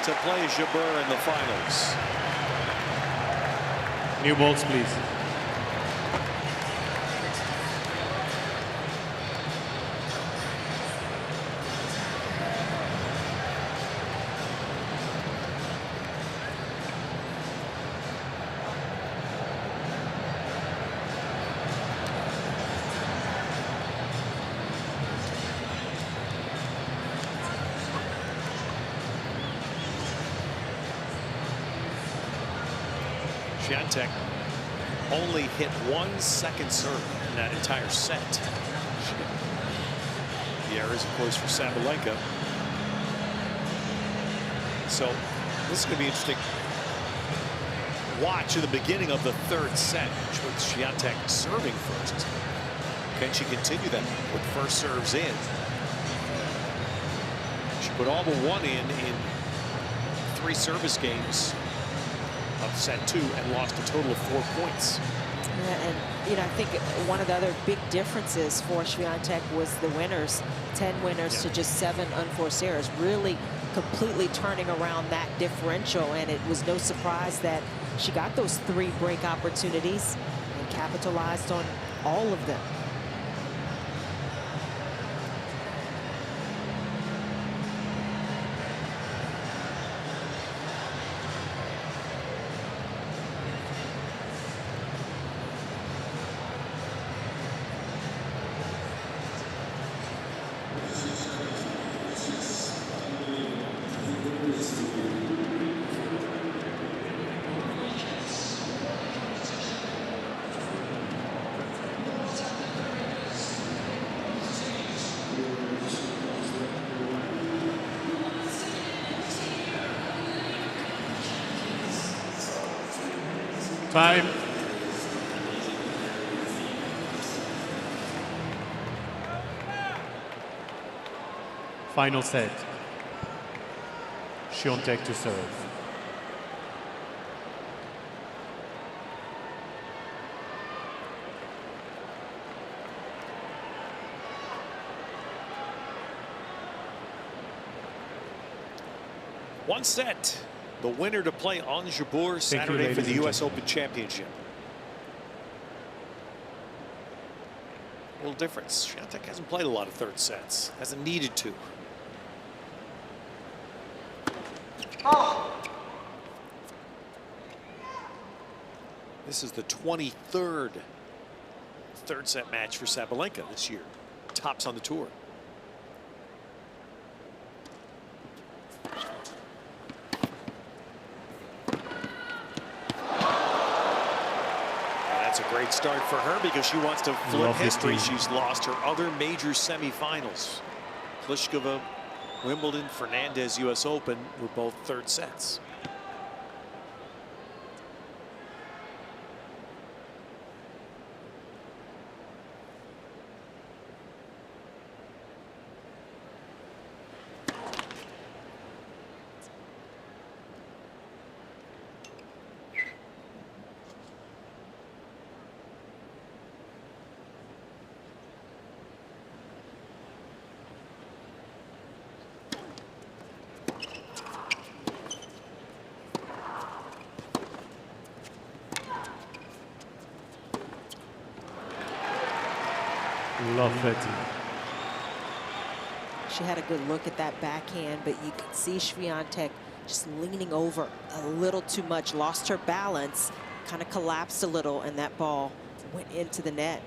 to play Jabeur in the finals. New balls, please. Swiatek only hit 1 second serve in that entire set. The errors, of course, for Sabalenka. So this is going to be interesting. Watch at the beginning of the third set, which was Swiatek serving first. Can she continue that with first serves in? She put all but one in 3 service games of set 2 and lost a total of 4 points. Yeah, and I think one of the other big differences for Swiatek was the winners, 10 winners to just 7 unforced errors, really completely turning around that differential. And it was no surprise that she got those 3 break opportunities and capitalized on all of them. Time. Final set. Œwiątek to serve. One set. The winner to play on Jabeur Saturday for the U.S. Open Championship. A little difference. Swiatek hasn't played a lot of third sets. Hasn't needed to. This is the 23rd third set match for Sabalenka this year. Tops on the tour. That's a great start for her because she wants to flip history. She's lost her other major semifinals. Pliskova, Wimbledon, Fernandez, U.S. Open were both third sets. She had a good look at that backhand, but you could see Swiatek just leaning over a little too much, lost her balance, kind of collapsed a little, and that ball went into the net.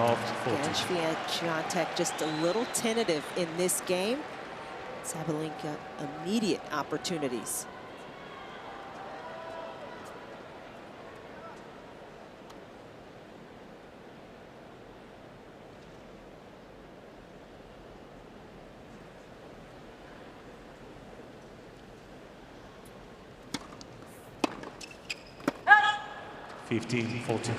love And 40. Swiatek just a little tentative in this game. Sabalinka, immediate opportunities. Hey! 15-14.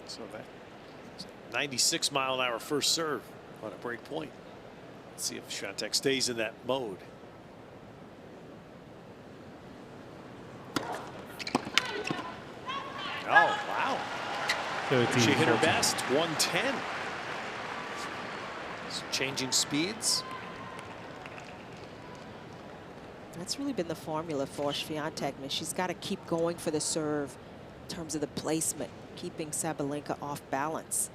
So that 96-mile-an-hour first serve on a break point. Let's see if Swiatek stays in that mode. Oh, wow. 13, She hit her 14. best, 110. So changing speeds. That's really been the formula for Swiatek. I mean, she's got to keep going for the serve in terms of the placement, keeping Sabalinka off balance.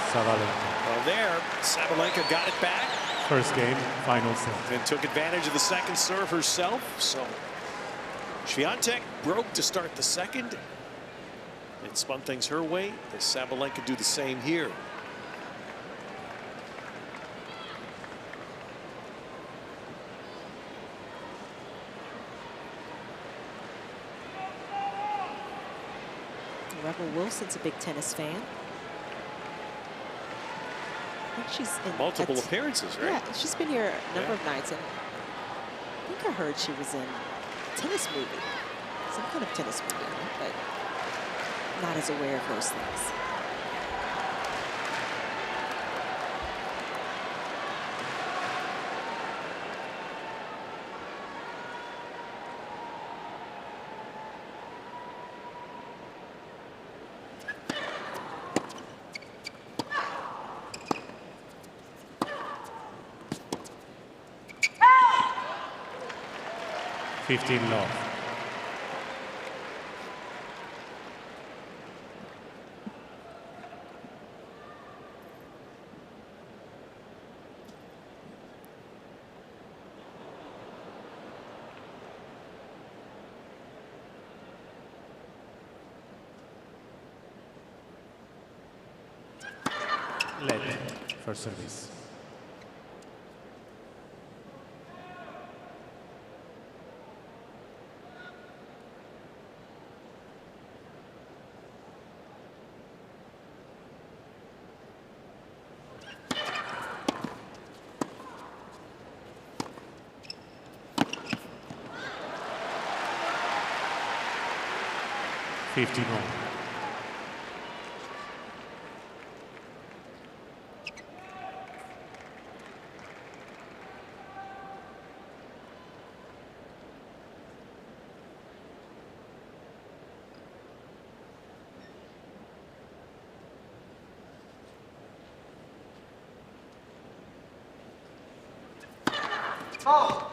Sabalenka. Well, there, Sabalenka got it back First game, final set. and took advantage of the second serve herself. So Swiatek broke to start the second. It spun things her way. Does Sabalenka do the same here? Rebel Wilson's a big tennis fan. I think she's in Multiple appearances, right? Yeah, she's been here a number of nights, and I think I heard she was in a tennis movie, some kind of tennis movie, but not as aware of those things. Hey! 15 love. Led for service. $50 more. Fault.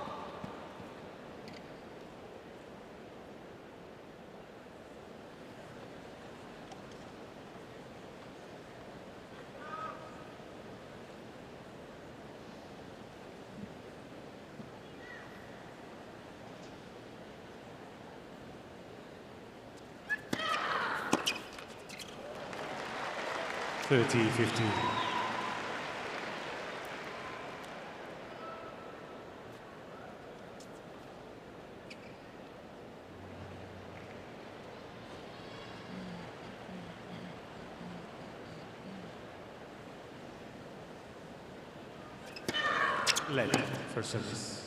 $30-15. Led for service.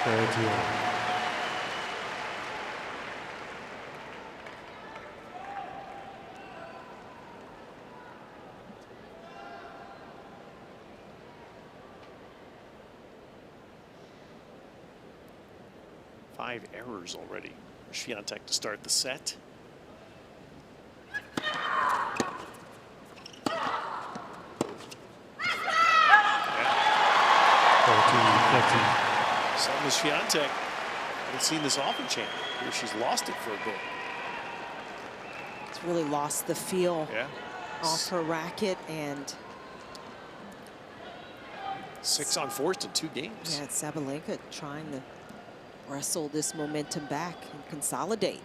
30. 5 errors already for Swiatek to start the set. Same as Swiatek. Haven't seen this often, champ. Here she's lost it for a bit. It's really lost the feel Yeah. off her racket, and 6 unforced in 2 games. yeah, Sabalinka trying to wrestle this momentum back and consolidate.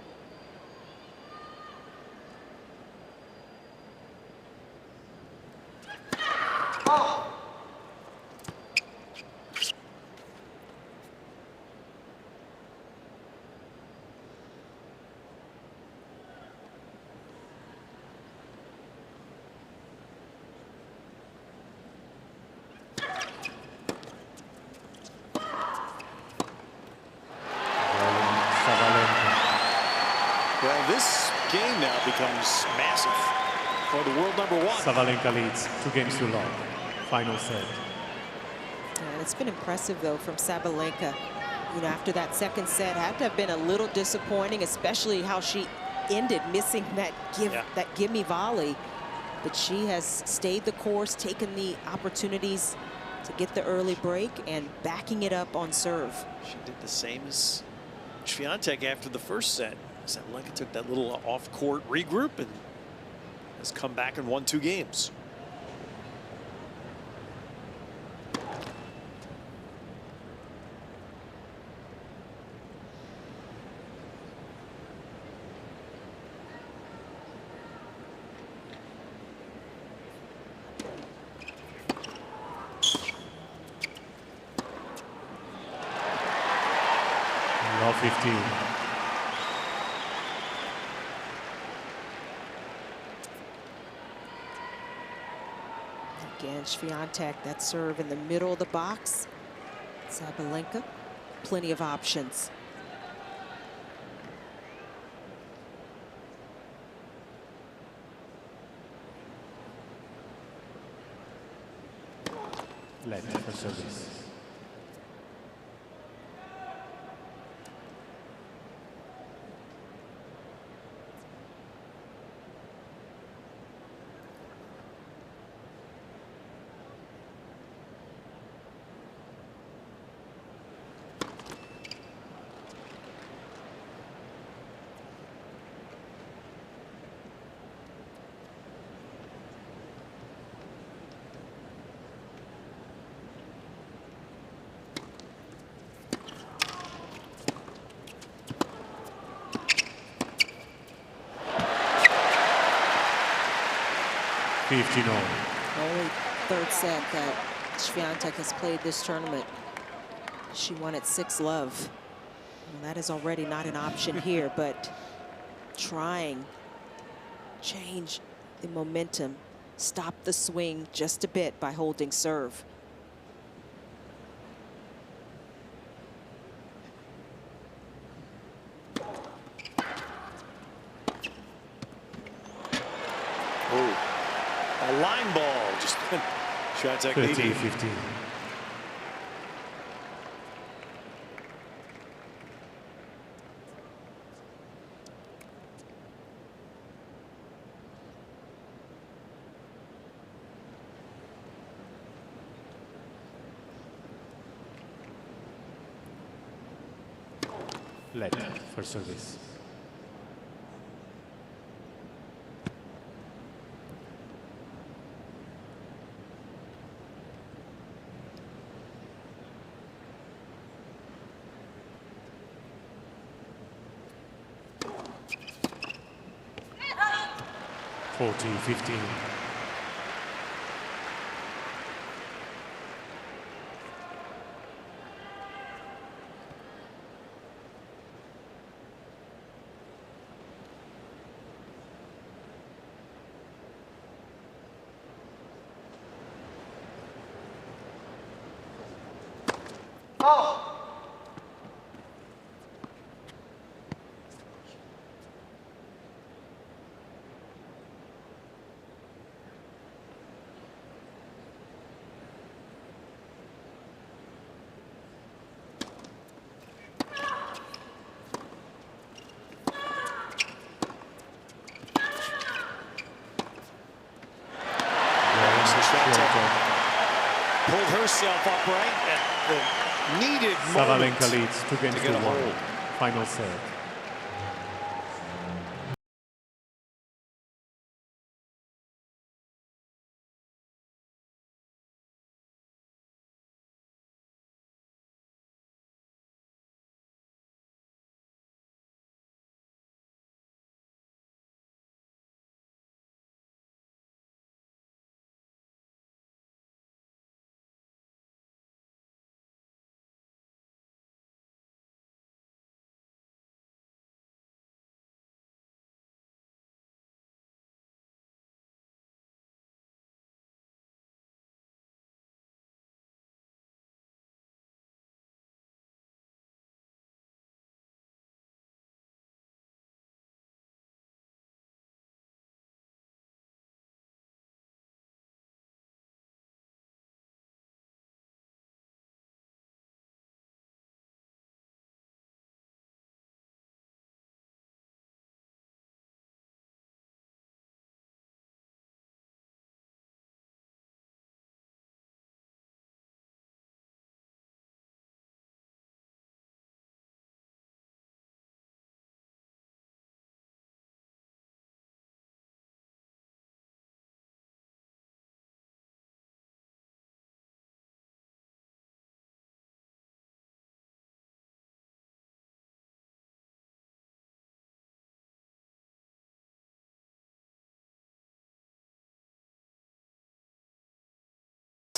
Well, this game now becomes massive for the world #1. Sabalenka leads 2 games to love. Final set. And it's been impressive, though, from Sabalenka. You know, after that second set, had to have been a little disappointing, especially how she ended, missing that gimme volley. But she has stayed the course, taken the opportunities to get the early break, and backing it up on serve. She did the same as Swiatek after the first set. Sabalenka took that little off-court regroup and has come back and won 2 games. Love 15. Again, Swiatek, that serve in the middle of the box. Sabalenka, plenty of options. Let for service. Only third set that Swiatek has played this tournament. She won at 6-love. Well, that is already not an option here, but trying change the momentum, stop the swing just a bit by holding serve. A line ball, just Swiatek 30-15. Let for service. (40-15). So Swiatek Œwiątek. pulled herself upright at the needed moment Sabalenka leads 2 games to to get a 1. hold. Final set.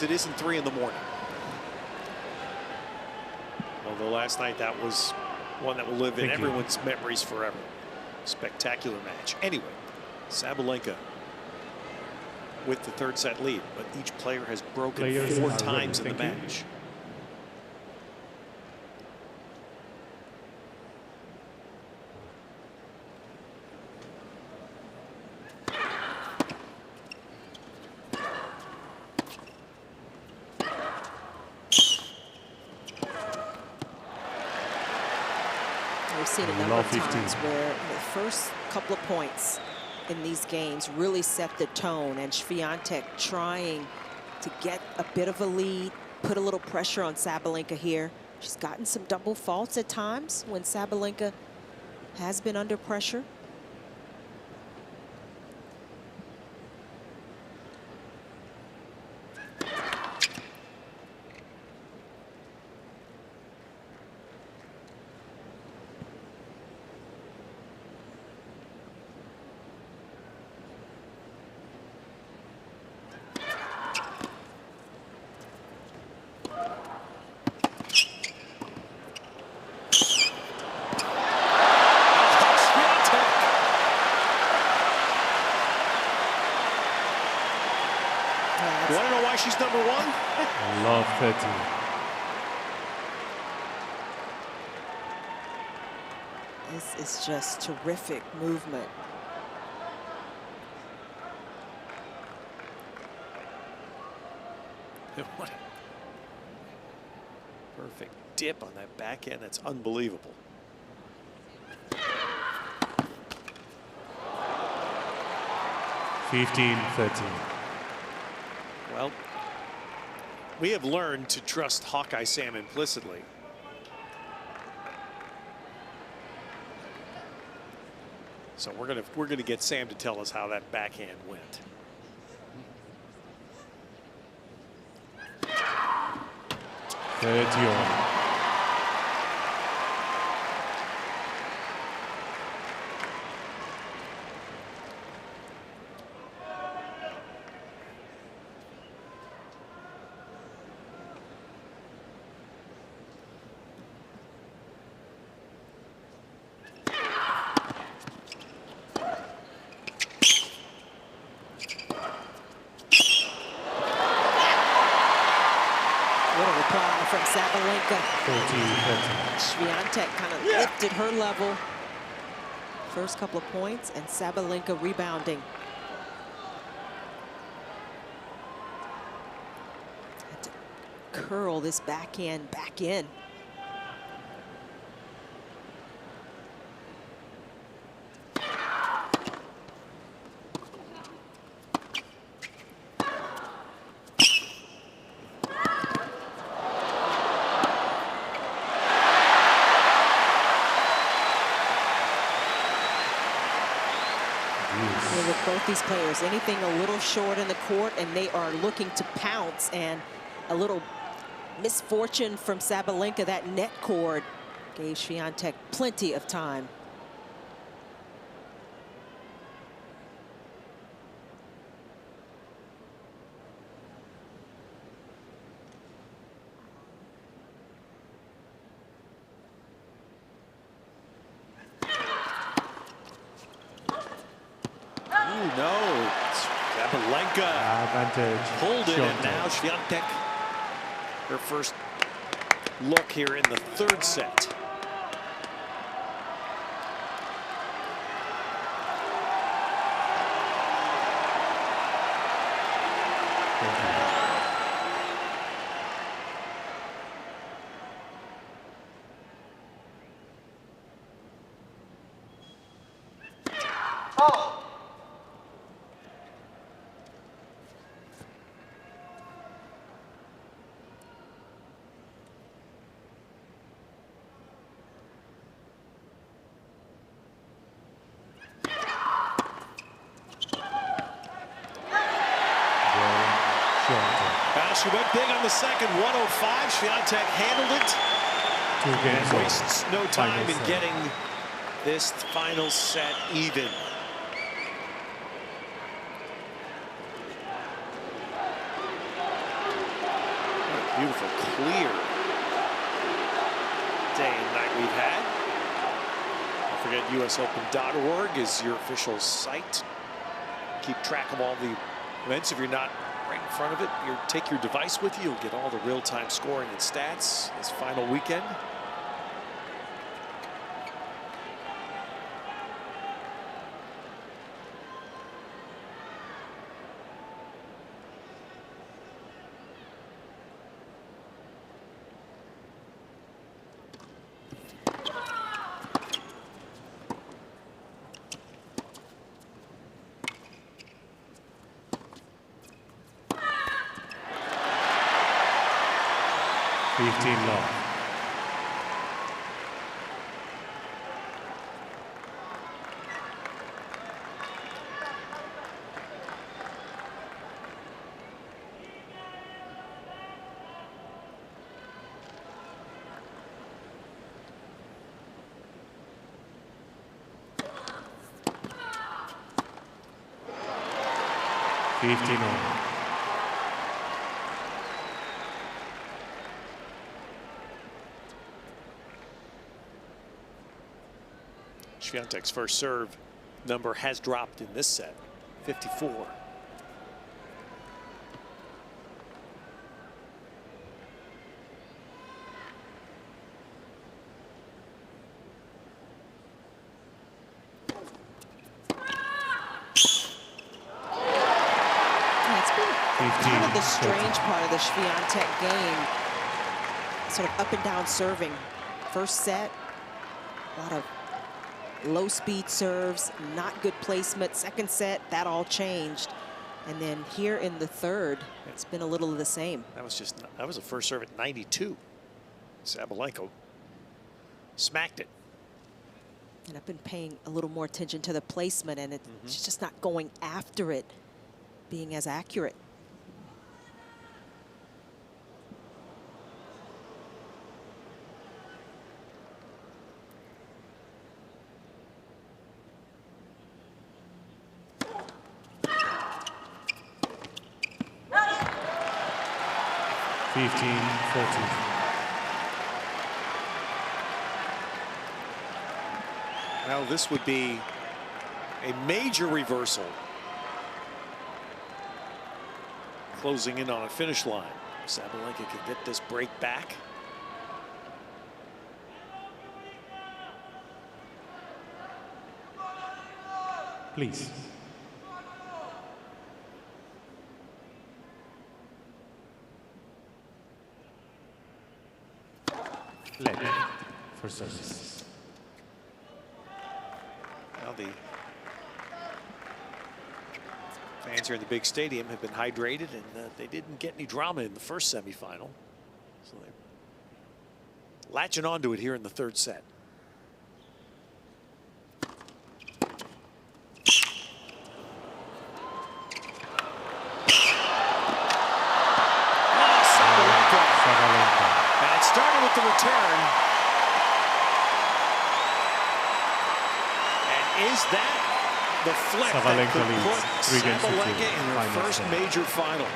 It isn't 3 in the morning. Although last night that was one that will live in everyone's memories forever. Spectacular match. Anyway, Sabalenka with the 3rd set lead, but each player has broken Players 4 are times ready. in the Thank you. match. We've seen a number of 15. times where the first couple of points in these games really set the tone, and Swiatek trying to get a bit of a lead, put a little pressure on Sabalenka here. She's gotten some double faults at times when Sabalenka has been under pressure. You want to know why she's number 1? Love 30. This is just terrific movement. What a perfect dip on that backhand. That's unbelievable. Well, we have learned to trust Hawkeye Sam implicitly. So we're gonna get Sam to tell us how that backhand went. From Sabalenka. 14-13. Swiatek kind of lifted her level. First couple of points, and Sabalenka rebounding. Had to curl this backhand back in. these players. Anything a little short in the court, and they are looking to pounce. And a little misfortune from Sabalinka, that net cord gave Swiatek plenty of time. No, Sabalenka Advantage. pulled it, and Swiatek. now Swiatek, her first look here in the third set. Fault. She went big on the second, 105. Swiatek handled it. 2 games. And wastes no time Final in set. getting this final set even. What a beautiful, clear day and night we've had. Don't forget, usopen.org is your official site. Keep track of all the events. If you're not right in front of it, take your device with you. You'll get all the real-time scoring and stats this final weekend. Love. Swiatek's first serve number has dropped in this set, 54. Kind of the strange part of the Swiatek game, sort of up and down serving. First set, a lot of low speed serves, not good placement. Second set, that all changed. And then here in the third, it's been a little of the same. That was a first serve at 92. Sabalenka smacked it. And I've been paying a little more attention to the placement, and it's just not going after it, being as accurate. Now this would be a major reversal. Closing in on a finish line. Sabalenka can get this break back. Please. Leg for service. Now the fans here in the big stadium have been hydrated, and they didn't get any drama in the first semifinal. So they're latching onto it here in the third set. started with the return. And is that the flick that Sabalenka could leads put 3-2 Sabalenka in her final first set. major final?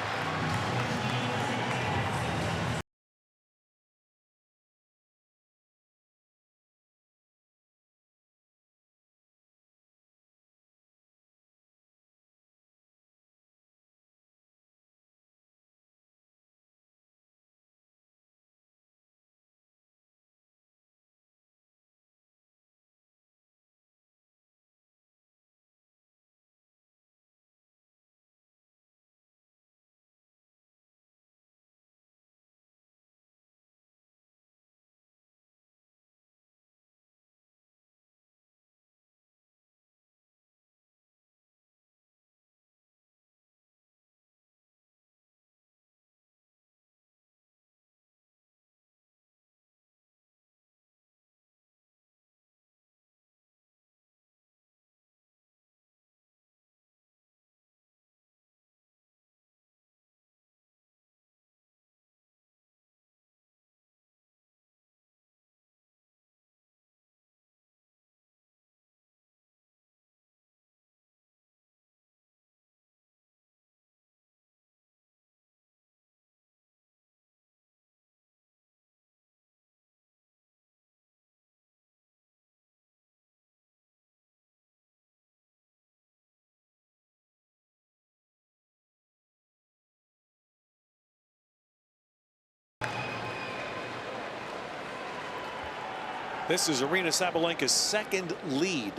This is Aryna Sabalenka's second lead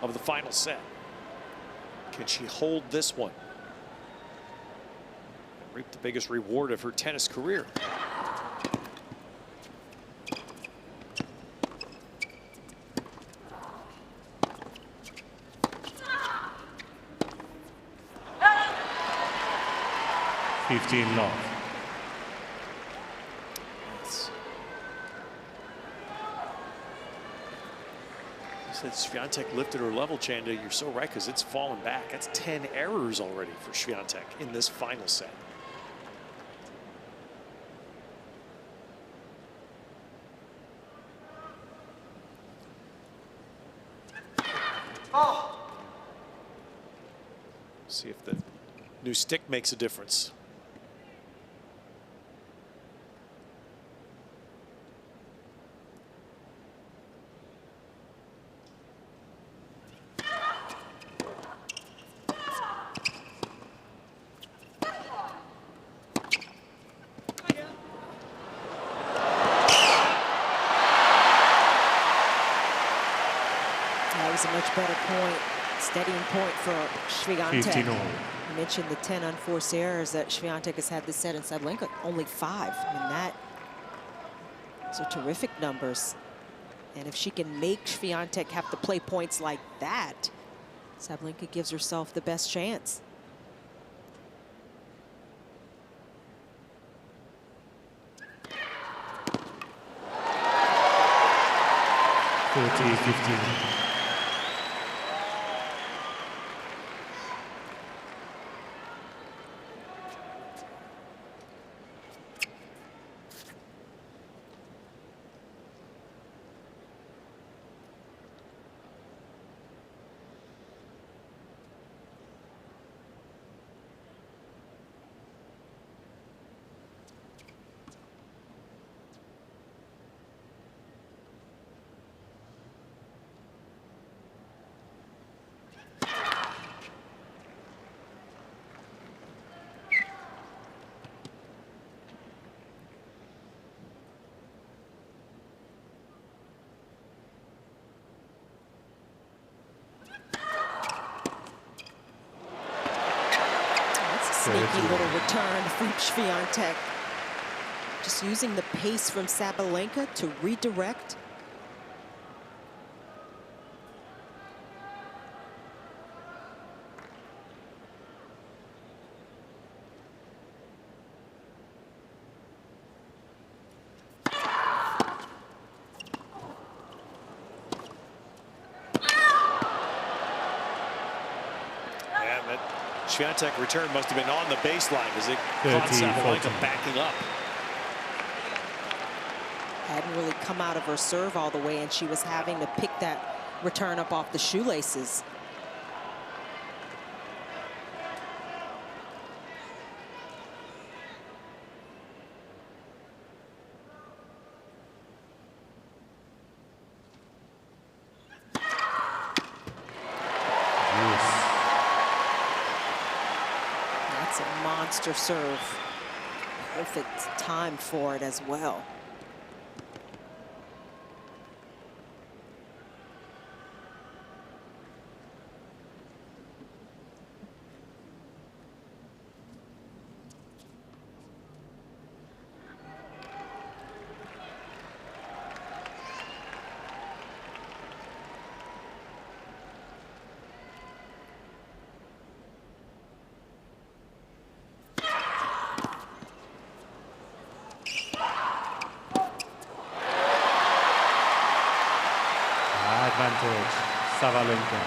of the final set. Can she hold this one and reap the biggest reward of her tennis career? Love. Said Swiatek lifted her level, Chanda. You're so right, because it's fallen back. That's 10 errors already for Swiatek in this final set. Oh. See if the new stick makes a difference. That was a much better point, steadying point for Swiatek. 15-all. You mentioned the 10 unforced errors that Swiatek has had this set, and Sabalenka only 5. I mean, those are terrific numbers. And if she can make Swiatek have to play points like that, Sabalenka gives herself the best chance. Sneaky little return from Swiatek. Just using the pace from Sabalenka to redirect. Swiatek return must have been on the baseline as it caught Sabalenka backing up. hadn't really come out of her serve all the way, and she was having to pick that return up off the shoelaces. That's a monster serve. Perfect time for it as well. Advantage, Sabalinka.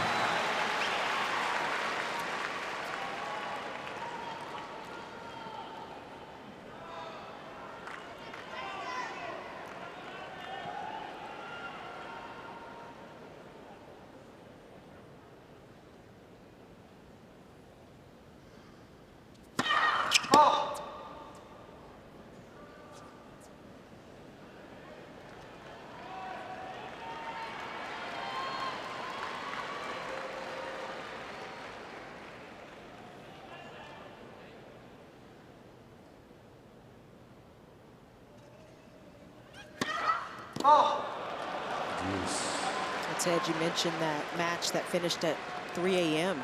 Ted, you mentioned that match that finished at 3 a.m.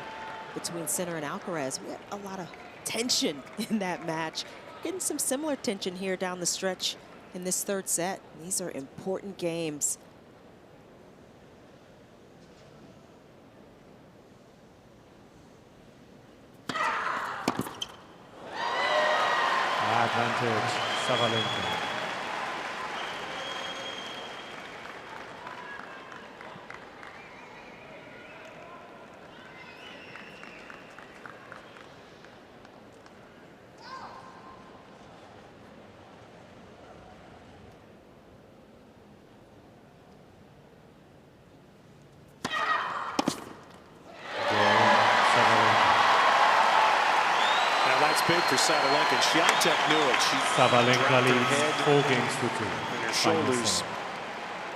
between Sinner and Alcaraz. We had a lot of tension in that match. Getting some similar tension here down the stretch in this third set. These are important games. Advantage, Sabalinka. Big for Sabalenka. Swiatek knew it. She Sabalenka dropped her leads head 4 games to 2. and her shoulders.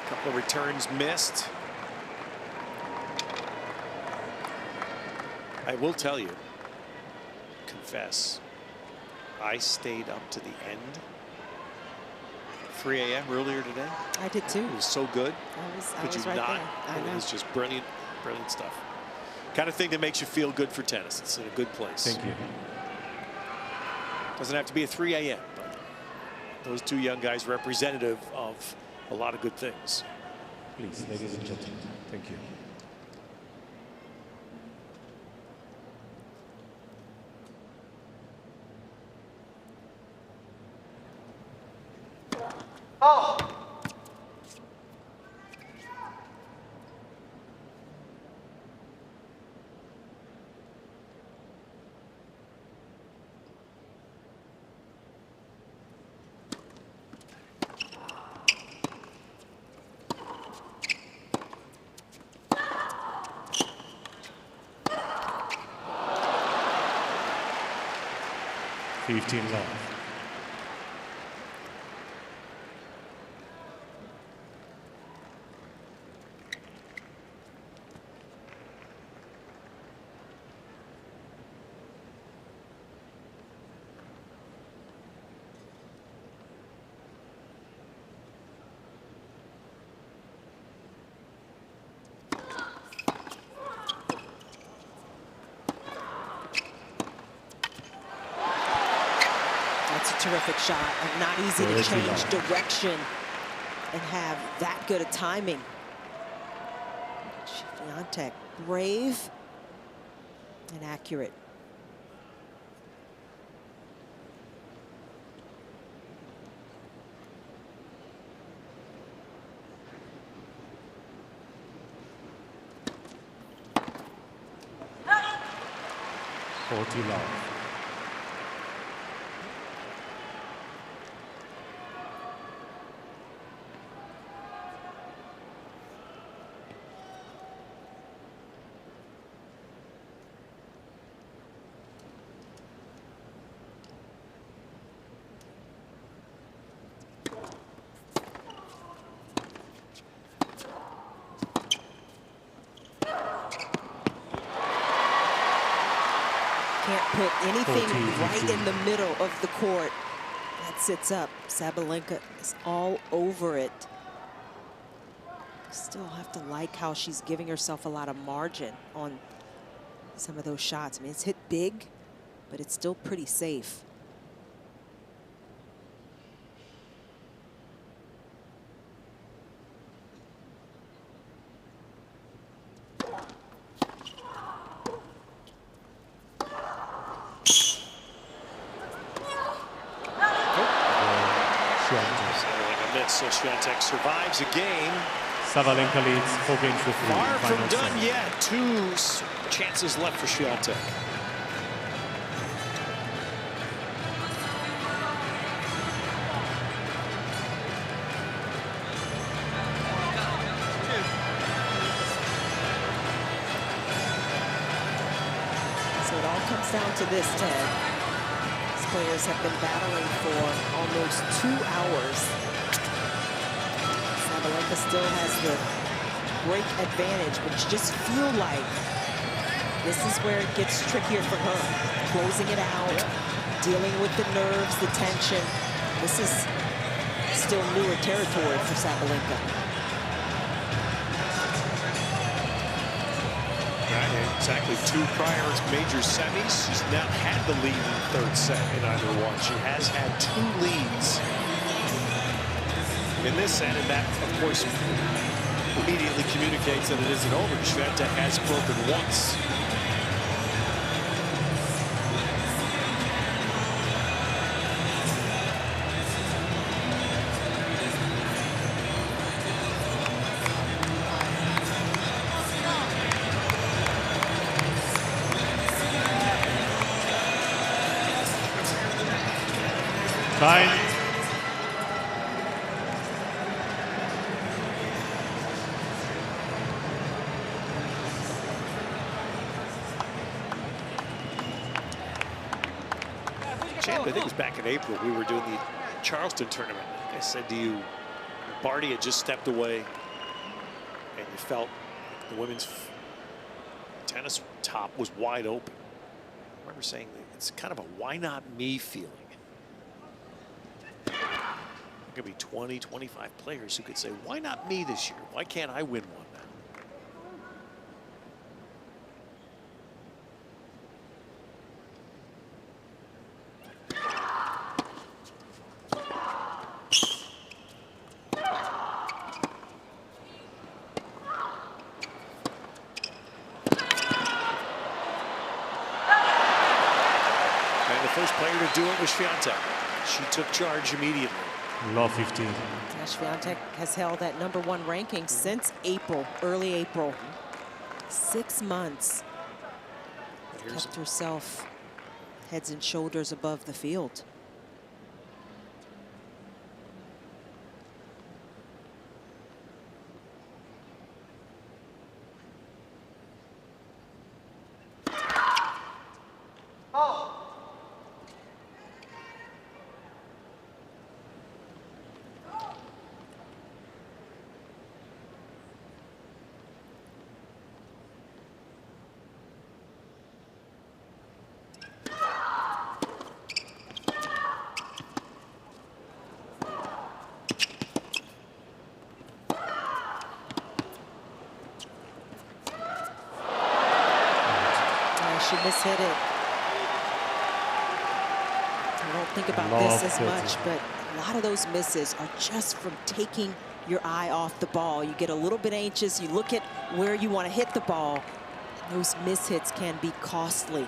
A couple of returns missed. I will tell you, confess, I stayed up to the end. 3 a.m. earlier today. I did too. It was so good. I was right there. I know. It was just brilliant, brilliant stuff. Kind of thing that makes you feel good for tennis. It's in a good place. Thank you. Doesn't have to be a 3 a.m., but those two young guys representative of a lot of good things. Please, ladies and gentlemen, thank you. Oh! Love. Terrific shot, and not easy to change direction and have that good a timing. Œwiątek, brave and accurate. Love. put anything 14, right 15. in the middle of the court, that sits up. Sabalenka is all over it. Still have to like how she's giving herself a lot of margin on some of those shots. I mean, it's hit big, but it's still pretty safe. Sabalenka missed, so Swiatek survives a game. Sabalenka leads 4 games to 3. Far from Final done set. yet. 2 chances left for Swiatek. So it all comes down to this, Ted. These players have been battling for almost 2 hours. Sabalenka still has the break advantage, but you just feel like this is where it gets trickier for her. Closing it out, dealing with the nerves, the tension. This is still newer territory for Sabalenka. Right, exactly 2 prior major semis. She's not had the lead in the 3rd set in either one. She has had 2 leads in this set, and that, of course, immediately communicates that it isn't over. Swiatek has broken once. Time. Champ, I think it was back in April, we were doing the Charleston tournament. I said to you, Barty had just stepped away, and you felt the women's tennis top was wide open. I remember saying that it's kind of a why not me feeling. There could be 20, 25 players who could say, why not me this year? Why can't I win one now? And the first player to do it was Swiatek. She took charge immediately. Love 15. Swiatek has held that #1 ranking since April, early April. 6 months. Kept herself heads and shoulders above the field. She mishit it. I don't think about this as much, but a lot of those misses are just from taking your eye off the ball. You get a little bit anxious, you look at where you want to hit the ball. Those mishits can be costly.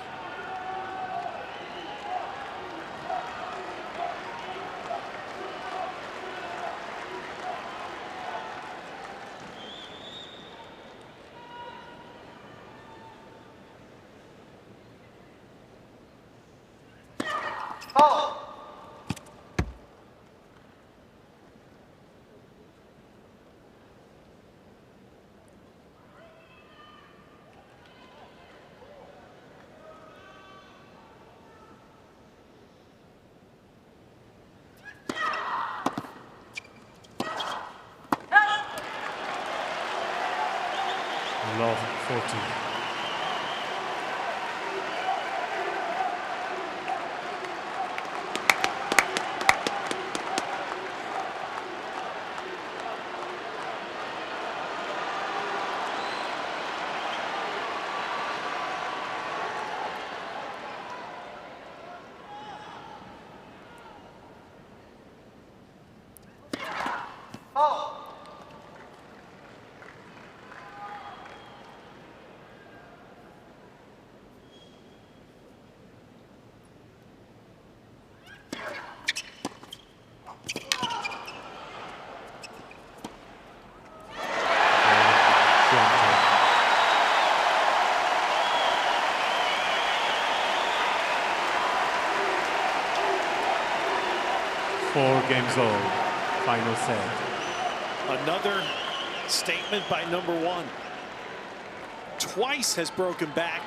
Love 14. 4 games all. Final set. Another statement by number 1. Twice has broken back.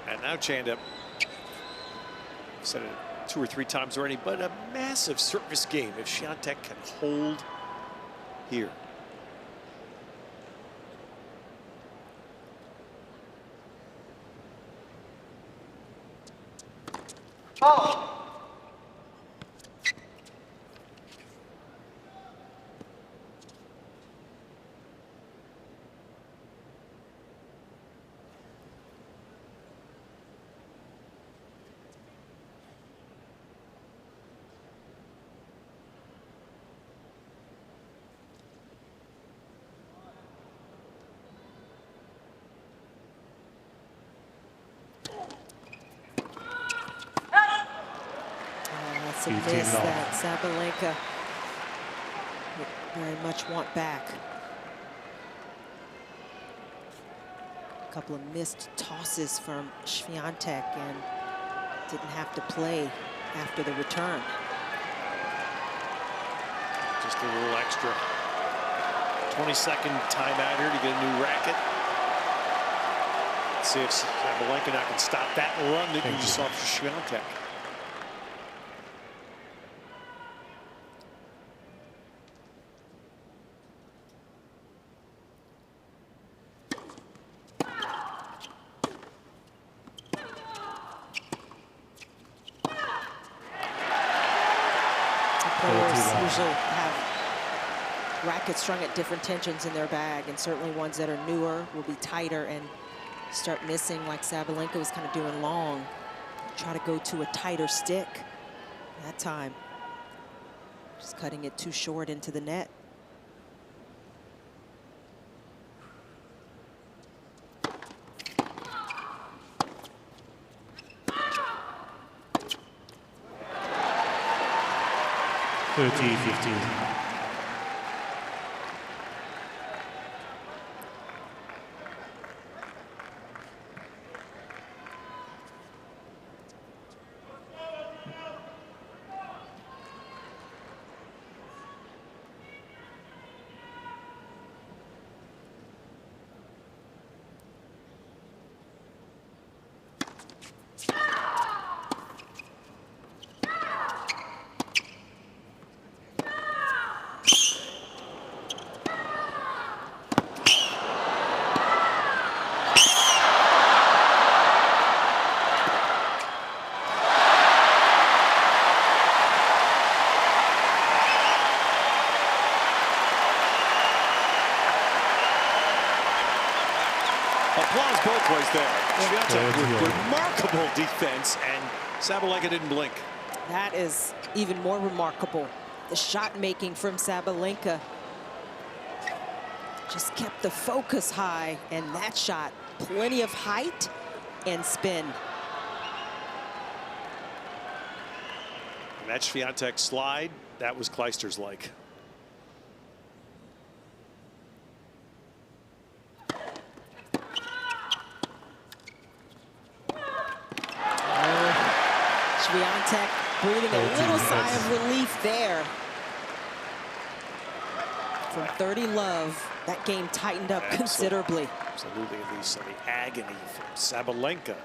And now Chanda, said it 2 or 3 times already, but a massive service game if Swiatek can hold here. Oh. That's a miss that Sabalenka would very much want back. A couple of missed tosses from Swiatek and didn't have to play after the return. Just a little extra 20-second timeout here to get a new racket. Let's see if Sabalenka now can stop that run that you just saw for Œwiątek. Players usually have rackets strung at different tensions in their bag, and certainly ones that are newer will be tighter and start missing, like Sabalenka was kind of doing long. Try to go to a tighter stick that time. Just cutting it too short into the net. (30-15). Applause both ways there. Œwiątek with remarkable defense, and Sabalenka didn't blink. That is even more remarkable. The shot making from Sabalenka just kept the focus high, and that shot, plenty of height and spin. And that Swiatek slide, that was Kleister's like. Œwiątek breathing a little sigh of relief there. From 30 love, that game tightened up considerably. Absolutely, at least the agony from Sabalenka.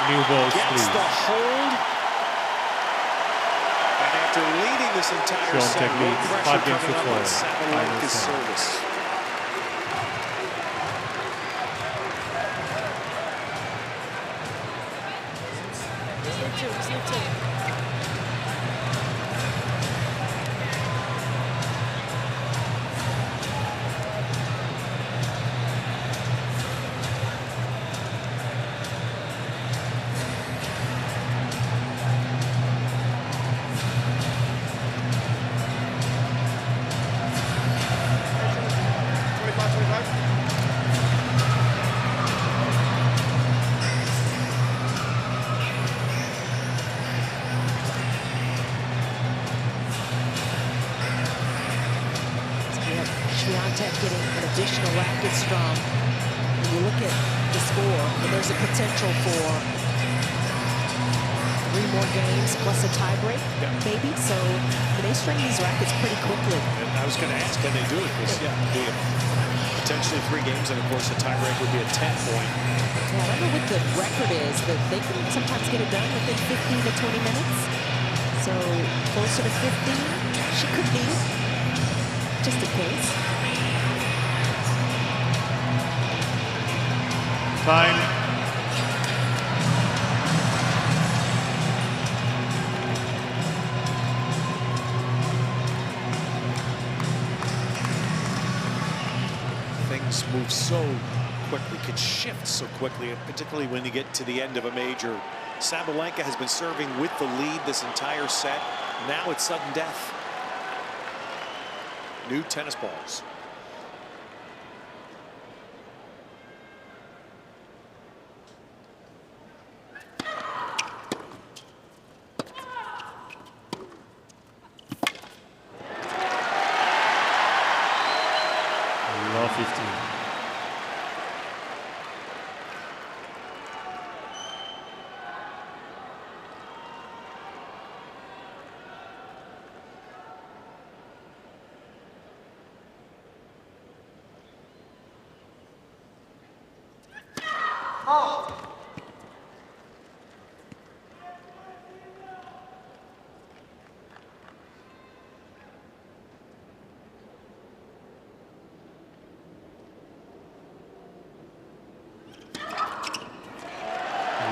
New ball gets the hold, and after leading this entire set, no pressure coming up on Sabalenka's service. Swiatek getting an additional racket strong. When you look at the score, and there's a potential for 3 more games plus a tiebreak, maybe. So they string these rackets pretty quickly. And I was going to ask, can they do it? Because, potentially 3 games, and of course a tiebreak would be a 10-point. Yeah, I don't know what the record is, but they can sometimes get it done within 15 to 20 minutes. So closer to 15, she could need it, just in case. Time. Things move so quickly, can shift so quickly, and particularly when you get to the end of a major. Sabalenka has been serving with the lead this entire set. Now it's sudden death. New tennis balls. Love 15. Oh.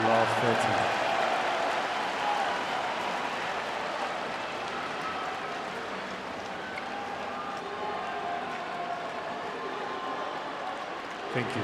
Love 13. Thank you.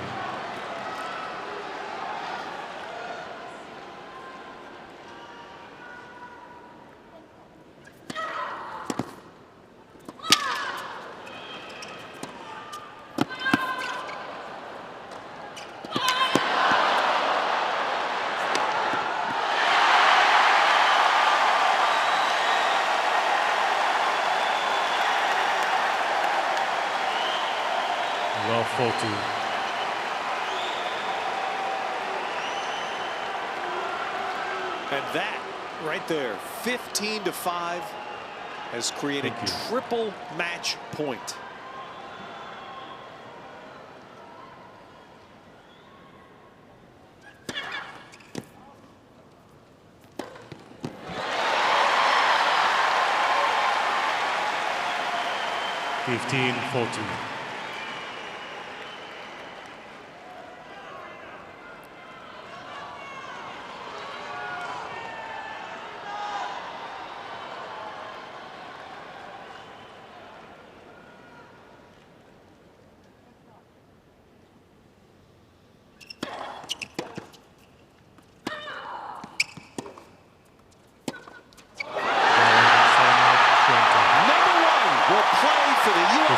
Love 14. And that right there, 15-5, has created triple match point. Fifteen, 14.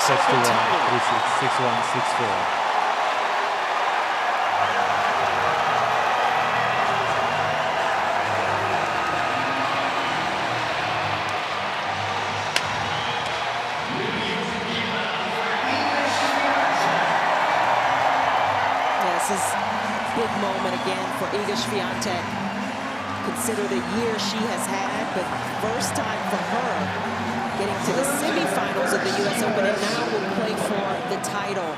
Sets to 1, 3-6, 6-1, 6-4. This is a big moment again for Iga Swiatek. Consider the year she has had, but first time for her getting to the semifinals of the US Open, and now will play for the title.